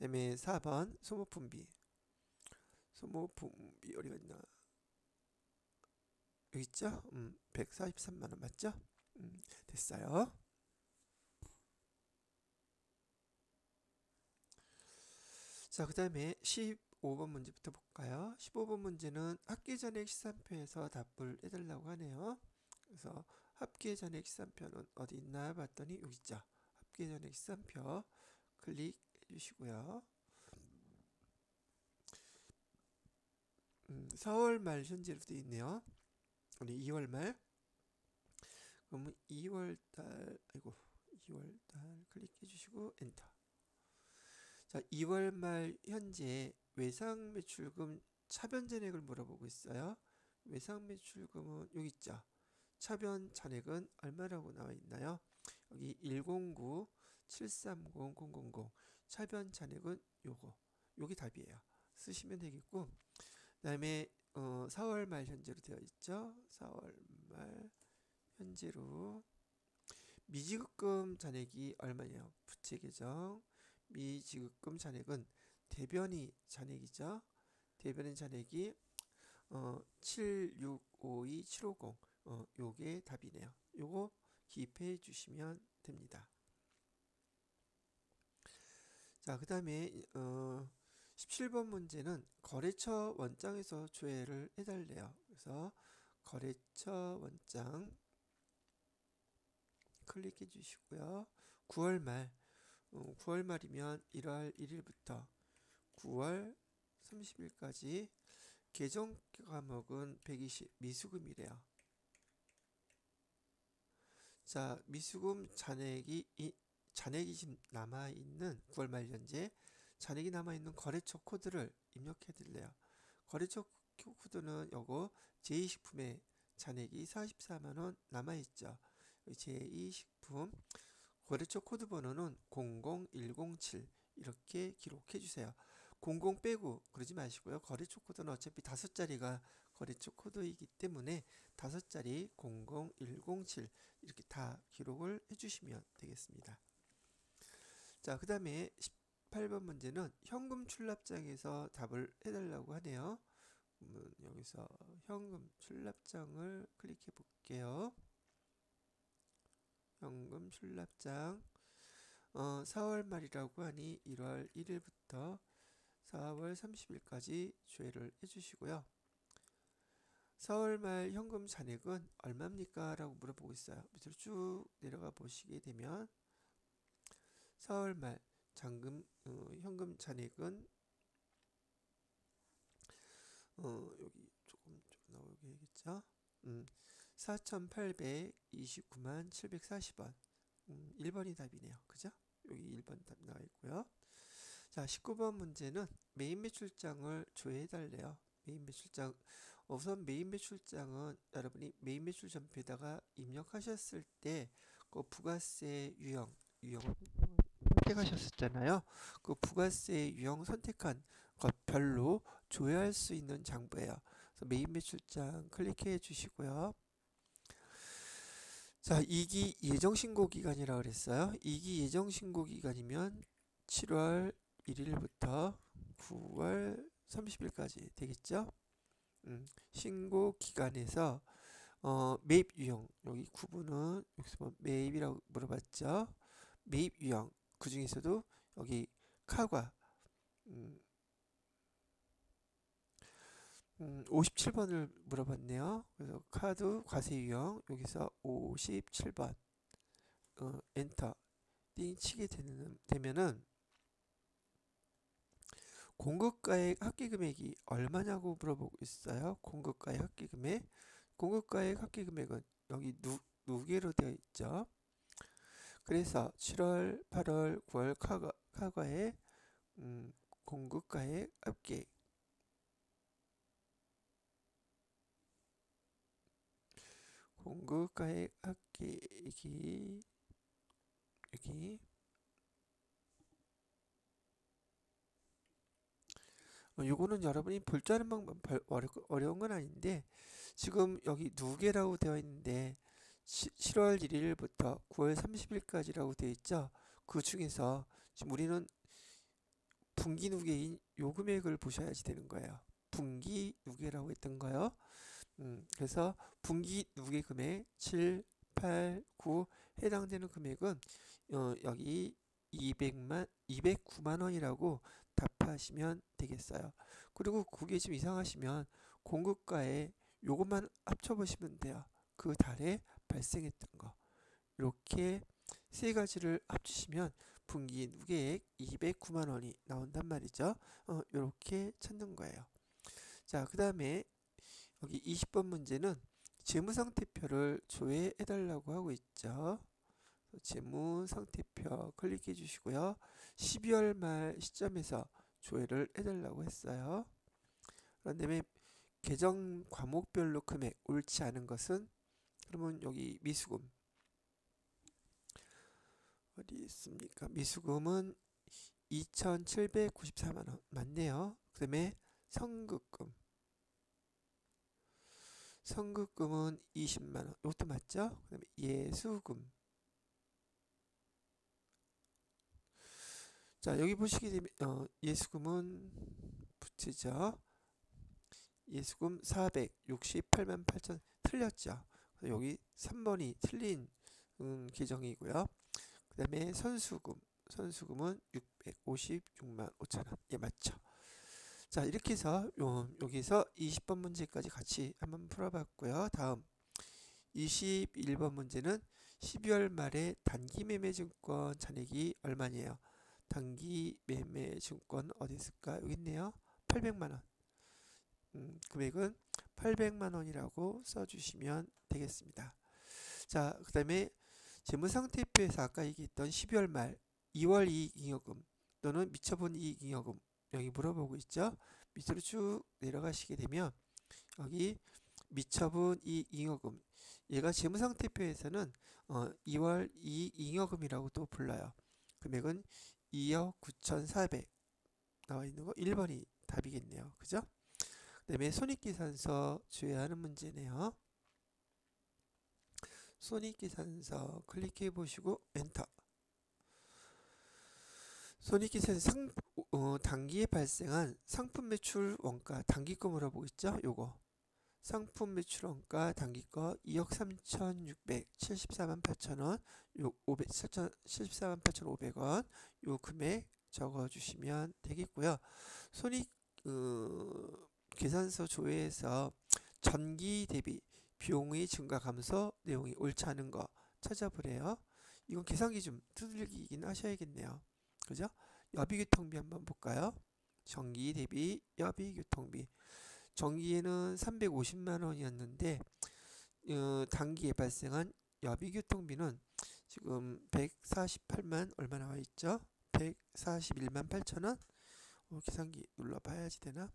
다음에 4번 소모품비 어디가 있나 여기 있죠? 143만원 맞죠? 됐어요. 자, 그 다음에 15번 문제부터 볼까요? 15번 문제는 합계전액 시산표에서 답을 해달라고 하네요. 그래서 합계전액 시산표는 어디 있나 봤더니 여기 있죠. 합계전액 시산표 클릭해 주시고요. 4월 말 현재로 되어 있네요. 우리 2월 말. 그러면 2월 달 클릭해 주시고 엔터. 자, 2월 말 현재 외상 매출금 차변 잔액을 물어보고 있어요. 외상 매출금은 여기 있죠. 차변 잔액은 얼마라고 나와 있나요? 여기 109-730-000 차변 잔액은 요게 답이에요. 쓰시면 되겠고, 그 다음에 4월 말 현재로 되어 있죠. 4월 말 현재로 미지급금 잔액이 얼마냐? 부채 계정 미지급금 잔액은 대변이 잔액이죠. 대변인 잔액이 7652750 요게 답이네요. 요거 기입해 주시면 됩니다. 자, 그 다음에 17번 문제는 거래처 원장에서 조회를 해달래요. 그래서 거래처 원장 클릭해 주시고요. 9월 말이면 1월 1일부터 9월 30일까지 계정 과목은 120 미수금이래요. 자, 미수금 잔액이 지금 남아있는 9월 말 현재 잔액이 남아있는 거래처 코드를 입력해 드릴래요. 거래처 코드는 요거 제2식품의 잔액이 44만원 남아있죠. 제2식품 거래처 코드 번호는 00107 이렇게 기록해 주세요. 00 빼고 그러지 마시고요. 거래처 코드는 어차피 5자리가 거래처 코드이기 때문에 5자리 00107 이렇게 다 기록을 해주시면 되겠습니다. 자, 그 다음에 18번 문제는 현금 출납장에서 답을 해달라고 하네요. 여기서 현금 출납장을 클릭해 볼게요. 현금 출납장 4월 말이라고 하니 1월 1일부터 4월 30일까지 조회를 해주시고요. 4월 말 현금 잔액은 얼마입니까? 라고 물어보고 있어요. 밑으로 쭉 내려가 보시게 되면 4월 말 현금 잔액은 여기 조금 나오게 해야겠죠. 4,829만 740원. 1번이 답이네요. 그죠? 여기 1번 답 나와 있고요. 자, 19번 문제는 메인 매출장을 조회해 달래요. 메인 매출장. 우선 메인 매출장은 여러분이 메인 매출 전표에다가 입력하셨을 때 그 부가세 유형을 선택하셨었잖아요. 그 부가세 유형 선택한 것별로 조회할 수 있는 장부예요. 그래서 메인 매출장 클릭해 주시고요. 자, 2기 예정신고 기간이라고 그랬어요. 2기 예정신고 기간이면 7월 1일부터 9월 30일까지 되겠죠. 신고 기간에서 매입 유형, 여기 구분은 여기서 매입이라고 물어봤죠. 매입 유형, 그 중에서도 여기 카과 57번을 물어봤네요. 그래서 카드 과세 유형, 여기서 57번 엔터 띵 치게 되면은 공급가액 합계금액이 얼마냐고 물어보고 있어요. 공급가액 합계금액. 공급가액 합계금액은 여기 누계로 되어 있죠. 그래서 7월, 8월, 9월 카과의 공급가액 합계. 공급가액 합계액이 여기 요거는 여러분이 볼 줄 아는 방법 어려운 건 아닌데 지금 여기 누계라고 되어 있는데 7월 1일부터 9월 30일까지라고 되어 있죠. 그 중에서 지금 우리는 분기 누계인 요 금액을 보셔야지 되는 거예요. 분기 누계라고 했던 거요. 그래서 분기 누계 금액 7, 8, 9 해당되는 금액은 여기 209만 원이라고 답하시면 되겠어요. 그리고 그게 좀 이상하시면 공급가에 요것만 합쳐보시면 돼요. 그 달에 발생했던 거. 이렇게 세 가지를 합치시면 분기 누계액 209만 원이 나온단 말이죠. 이렇게 찾는 거예요. 자, 그 다음에 여기 20번 문제는 재무상태표를 조회해달라고 하고 있죠. 재무상태표 클릭해 주시고요. 12월 말 시점에서 조회를 해달라고 했어요. 그런 다음에 계정 과목별로 금액 옳지 않은 것은 그러면 여기 미수금 어디 있습니까? 미수금은 2,794만 원 맞네요. 그 다음에 선급금은 20만 원. 이것도 맞죠? 그 다음에 예수금. 자, 여기 보시게 되면 예수금은 붙이죠. 예수금 468만 8천 틀렸죠. 여기 3번이 틀린 계정이고요. 그 다음에 선수금은 656만 5천원. 예, 맞죠. 자, 이렇게 해서 여기서 20번 문제까지 같이 한번 풀어봤고요. 다음 21번 문제는 12월 말에 단기매매증권 잔액이 얼마냐요? 단기매매증권 어디 있을까? 여기 있네요. 800만원. 금액은 800만원이라고 써주시면 되겠습니다. 자, 그 다음에 재무상태표에서 아까 얘기했던 12월 말 2월 이익잉여금 또는 미처분 이익잉여금 여기 물어보고 있죠. 밑으로 쭉 내려가시게 되면 여기 미처분 이익잉여금 얘가 재무상태표에서는 2월 이익잉여금이라고 또 불러요. 금액은 2억 9,400 나와 있는 거 1번이 답이겠네요. 그죠? 그 그다음에 손익계산서 조회하는 문제네요. 손익계산서 클릭해 보시고 엔터. 손익계산서 단기에 발생한 상품 매출 원가 단기거 물어보고 있죠. 요거 상품 매출 원가 단기거 2억 3,674만 8천원, 요 74만 8,500원 요 금액 적어주시면 되겠고요. 손익 계산서 조회에서 전기 대비 비용의 증가 감소 내용이 옳지 않은 거 찾아보래요. 이건 계산기 좀 두들기긴 하셔야겠네요. 그죠? 여비교통비 한번 볼까요? 전기 대비 여비교통비. 전기에는 350만 원이었는데 단기에 발생한 여비교통비는 지금 148만 얼마 나와 있죠? 141만 8천 원. 계산기 눌러봐야지 되나?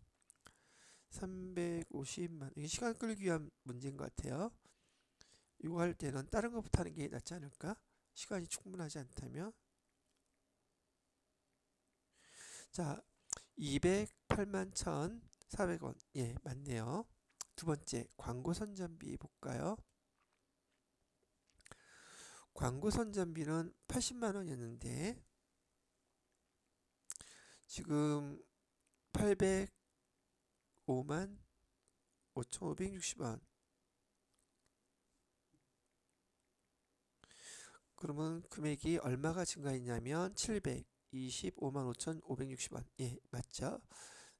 350만. 이게 시간 끌기 위한 문제인 것 같아요. 이거 할 때는 다른 것부터 하는 게 낫지 않을까? 시간이 충분하지 않다면. 자, 208만 1,400원. 예, 맞네요. 두 번째, 광고 선전비 볼까요? 광고 선전비는 80만 원이었는데 지금 805만 5,560원. 그러면 금액이 얼마가 증가했냐면 725만 5,560원. 예, 맞죠?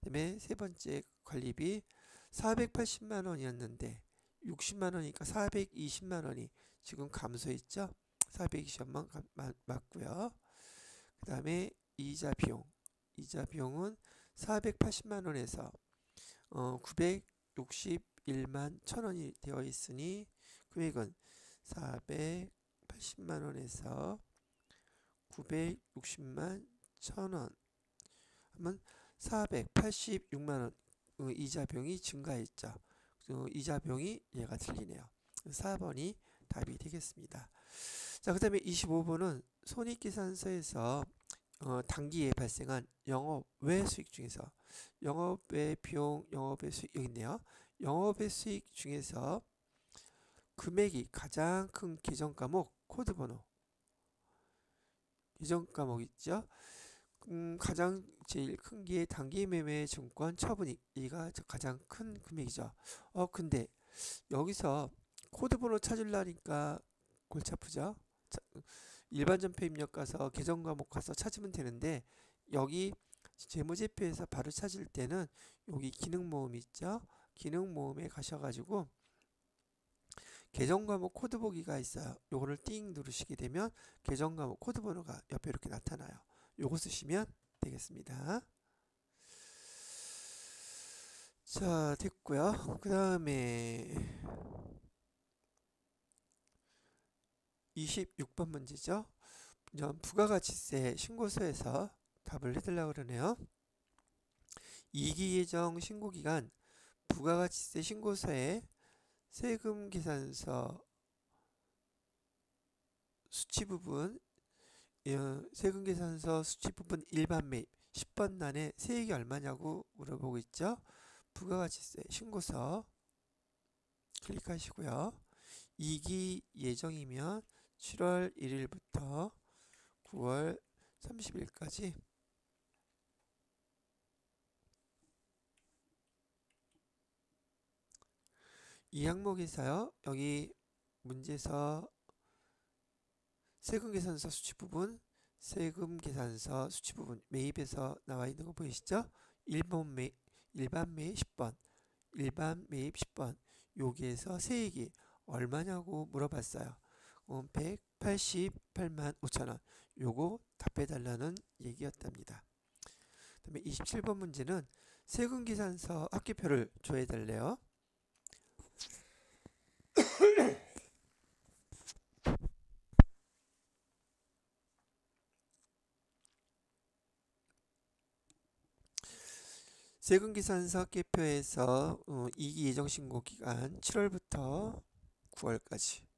그다음에 세 번째 관리비 480만 원이었는데 60만 원이니까 420만 원이 지금 감소했죠? 420만 원 맞고요. 그다음에 이자 비용. 이자 비용은 480만 원에서 961만 1,000원이 되어 있으니 금액은 480만 원에서 960만 1,000원 하면 486만 원 이자 비용이 증가했죠. 이자 비용이 얘가 틀리네요. 4번이 답이 되겠습니다. 자, 그 다음에 25번은 손익계산서에서 단기에 발생한 영업외 수익 중에서 영업외 비용, 영업외 수익 여기 있네요. 영업외 수익 중에서 금액이 가장 큰 계정 과목 코드번호 계정 과목 있죠. 가장 제일 큰 게 단기 매매 증권 처분익 이가 가장 큰 금액이죠. 근데 여기서 코드번호 찾으려니까 골치 아프죠. 일반 전표 입력 가서 계정 과목 가서 찾으면 되는데 여기 재무제표에서 바로 찾을 때는 여기 기능 모음 있죠. 기능 모음에 가셔가지고 계정 과목 코드 보기가 있어요. 요거를 띵 누르시게 되면 계정 과목 코드 번호가 옆에 이렇게 나타나요. 요거 쓰시면 되겠습니다. 자, 됐고요. 그 다음에 26번 문제죠. 부가가치세 신고서에서 답을 해달라고 그러네요. 이기예정 신고기간 부가가치세 신고서에 세금 계산서 수치 부분 세금 계산서 수치 부분 일반 매입 10번 난에 세액이 얼마냐고 물어보고 있죠. 부가가치세 신고서 클릭하시고요. 2기 예정이면 7월 1일부터 9월 30일까지 이 항목에서요. 여기 문제에서 세금 계산서 수치 부분, 세금 계산서 수치 부분 매입에서 나와 있는 거 보이시죠? 일반 매입 10번, 일반 매입 10번 여기에서 세액이 얼마냐고 물어봤어요. 188만 5천원 요거 답해달라는 얘기였답니다. 그 다음에 27번 문제는 세금 계산서 합계표를 줘야달래요. 세금계산서 합계표에서 2기 예정신고 기간 7월부터 9월까지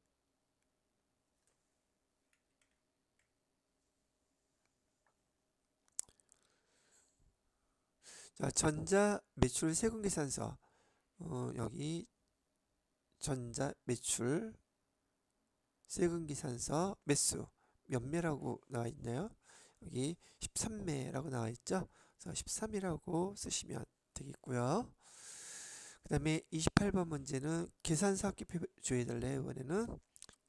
자, 전자 매출 세금계산서 여기 전자 매출 세금계산서 매수 몇 매라고 나와 있나요? 여기 13매라고 나와 있죠. 그래서 13이라고 쓰시면 되겠고요. 그 다음에 28번 문제는 계산서 합계표 조회해달래요. 이번에는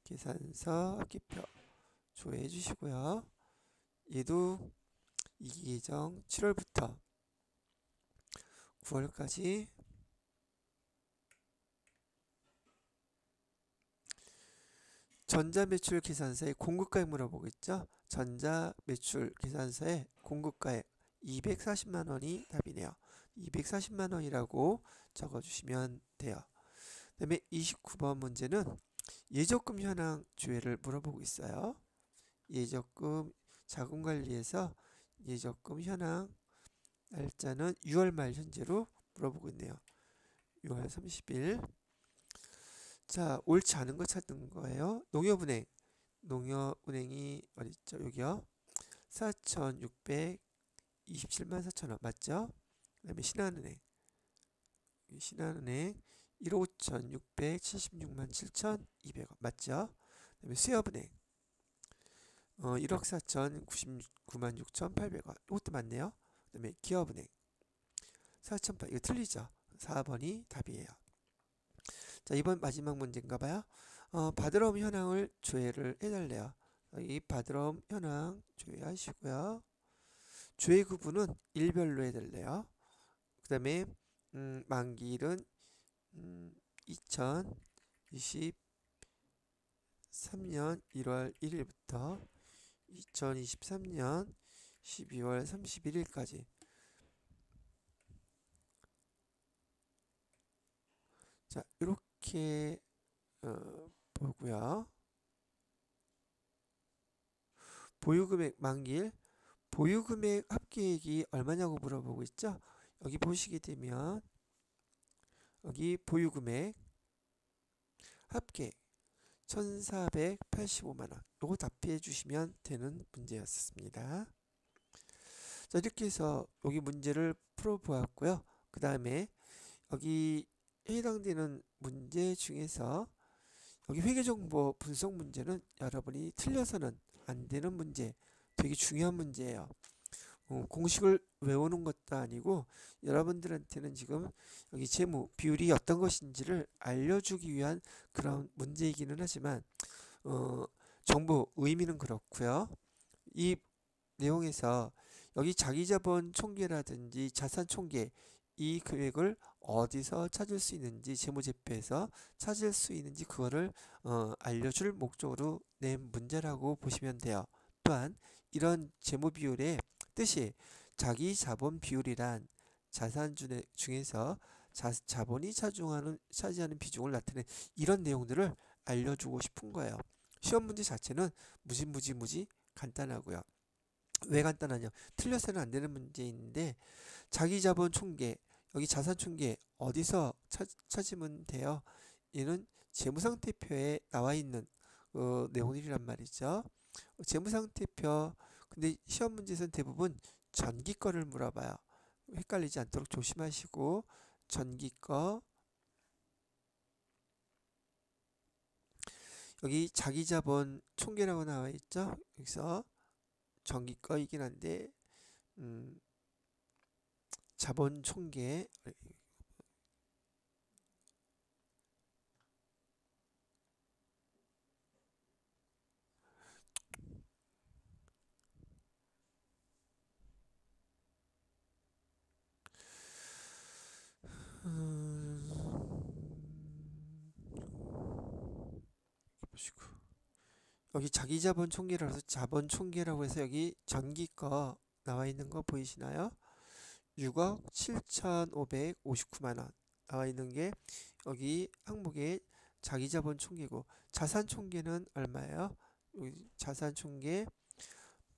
계산서 합계표 조회해 주시고요. 얘도 이기계정 7월부터 9월까지 전자매출 계산서에 공급가액 물어보겠죠. 전자매출 계산서에 공급가액 240만원이 답이네요. 240만원이라고 적어주시면 돼요. 그 다음에 29번 문제는 예적금 현황 조회를 물어보고 있어요. 예적금 자금관리에서 예적금 현황 날짜는 6월 말 현재로 물어보고 있네요. 6월 30일. 자, 옳지 않은 거 찾는 거예요. 농협은행이 어딨죠? 여기요. 4,627만 4천원 맞죠? 그 다음에 신한은행 1억 5,676만 7,200원 맞죠? 그 다음에 수협은행 1억 4,099만 6,800원 이것도 맞네요. 그 다음에 기업은행 4,800 이거 틀리죠? 4번이 답이에요. 자, 이번 마지막 문제인가 봐요. 받으러 온 현황을 조회를 해달래요. 이 받으러 온 현황 조회하시고요. 조회 구분은 일별로 해달래요. 그 다음에 만기일은 2023년 1월 1일부터 2023년 12월 31일까지. 자, 이렇게 보고요. 보유금액 만기일, 보유금액 합계액이 얼마냐고 물어보고 있죠. 여기 보시게 되면 여기 보유금액 합계액 1,485만원 요거 답해 주시면 되는 문제였습니다. 자, 이렇게 해서 여기 문제를 풀어보았고요. 그 다음에 여기 해당되는 문제 중에서 여기 회계정보 분석 문제는 여러분이 틀려서는 안 되는 문제, 되게 중요한 문제예요. 공식을 외우는 것도 아니고 여러분들한테는 지금 여기 재무 비율이 어떤 것인지를 알려주기 위한 그런 문제이기는 하지만 정보 의미는 그렇고요. 이 내용에서 여기 자기자본 총계라든지 자산 총계 이 금액을 어디서 찾을 수 있는지 재무제표에서 찾을 수 있는지 그거를 알려줄 목적으로 낸 문제라고 보시면 돼요. 또한 이런 재무비율의 뜻이 자기자본 비율이란 자산 중에서 자본이 차지하는 비중을 나타낸 이런 내용들을 알려주고 싶은 거예요. 시험 문제 자체는 무지 간단하고요. 왜 간단하냐? 틀려서는 안 되는 문제인데 자기자본 총계 여기 자산 총계 어디서 찾으면 돼요? 얘는 재무상태표에 나와 있는 내용들이란 말이죠. 재무상태표 근데 시험 문제에서는 대부분 전기 거를 물어봐요. 헷갈리지 않도록 조심하시고 전기 거 여기 자기자본 총계라고 나와 있죠. 여기서 전기 거이긴 한데 자본 총계 보시고 여기 자기자본 총계라서 자본 총계라고 해서 여기 전기 거 나와 있는 거 보이시나요? 6억 7,559만원 나와 있는 게 여기 항목에 자기자본 총계고 자산 총계는 얼마예요? 여기 자산 총계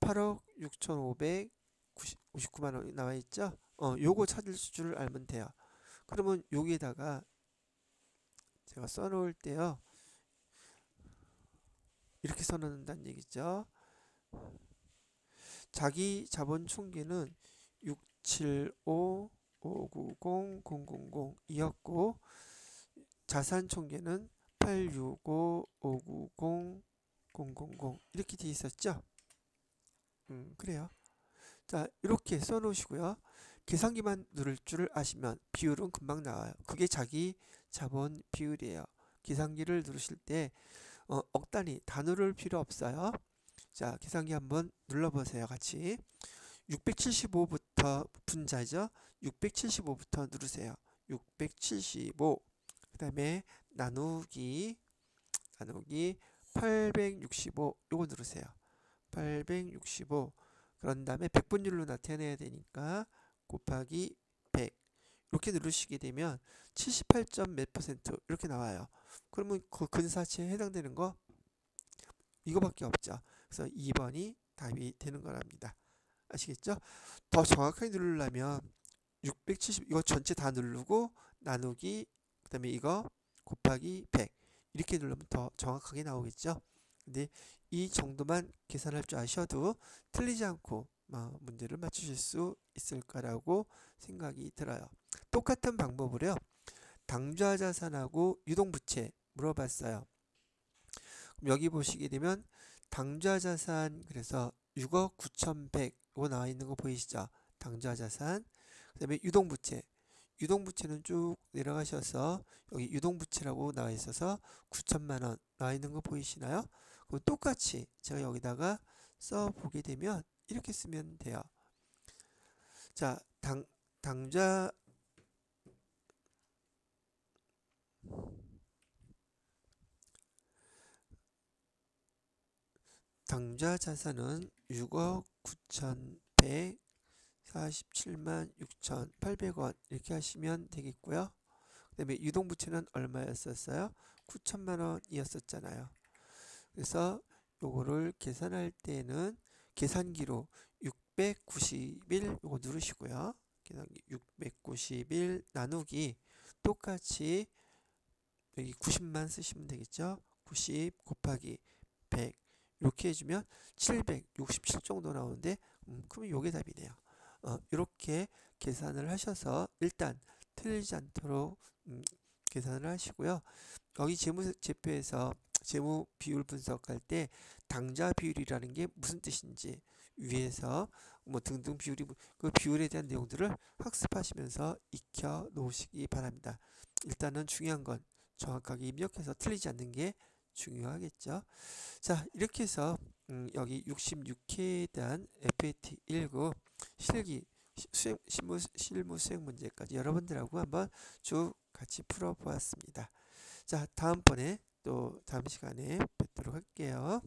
8억 6,559만원이 나와 있죠? 요거 찾을 줄 알면 돼요. 그러면 여기에다가 제가 써놓을 때요. 이렇게 써놓는다는 얘기죠. 자기 자본 총계는 675 590000이었고 자산 총계는 86559000 이렇게 돼 있었죠. 그래요. 자, 이렇게 써 놓으시고요. 계산기만 누를 줄을 아시면 비율은 금방 나와요. 그게 자기 자본 비율이에요. 계산기를 누르실 때 억 단위 다 누를 필요 없어요. 자, 계산기 한번 눌러보세요. 같이 675부터 분자죠. 675부터 누르세요. 675. 그 다음에 나누기 865 요거 누르세요. 865. 그런 다음에 백분율로 나타내야 되니까 곱하기 100 이렇게 누르시게 되면 78점 몇 퍼센트 이렇게 나와요. 그러면 그 근사치에 해당되는 거 이거밖에 없죠. 그래서 2번이 답이 되는 거랍니다. 아시겠죠? 더 정확하게 누르려면 670 이거 전체 다 누르고 나누기 그 다음에 이거 곱하기 100 이렇게 누르면 더 정확하게 나오겠죠. 근데 이 정도만 계산할 줄 아셔도 틀리지 않고 문제를 맞추실 수 있을 거라고 생각이 들어요. 똑같은 방법으로요. 당좌 자산하고 유동부채 물어봤어요. 그럼 여기 보시게 되면 당좌 자산 그래서 6억 9,100 이거 나와 있는 거 보이시죠? 당좌 자산. 그 다음에 유동부채. 유동부채는 쭉 내려가셔서 여기 유동부채라고 나와 있어서 9천만 원 나와 있는 거 보이시나요? 그럼 똑같이 제가 여기다가 써 보게 되면 이렇게 쓰면 돼요. 자, 당좌 자산은 6억 9,147만 6,800원 이렇게 하시면 되겠고요. 그 다음에 유동부채는 얼마였었어요? 9천만 원이었었잖아요. 그래서 요거를 계산할 때는 계산기로 691 요거 누르시고요. 계산기 691 나누기 똑같이 여기 90만 쓰시면 되겠죠. 90 곱하기 100 이렇게 해주면 767 정도 나오는데 그러면 요게 답이네요. 이렇게 계산을 하셔서 일단 틀리지 않도록 계산을 하시고요. 여기 재무제표에서 재무 비율 분석할 때 당좌 비율이라는 게 무슨 뜻인지 위에서 뭐 등등 비율이 그 비율에 대한 내용들을 학습하시면서 익혀 놓으시기 바랍니다. 일단은 중요한 건 정확하게 입력해서 틀리지 않는 게 중요하겠죠. 자, 이렇게 해서 여기 66회에 대한 FAT 19 실기 실무 수행 문제까지 여러분들하고 한번 쭉 같이 풀어보았습니다. 자, 다음번에 또 다음 시간에 뵙도록 할게요.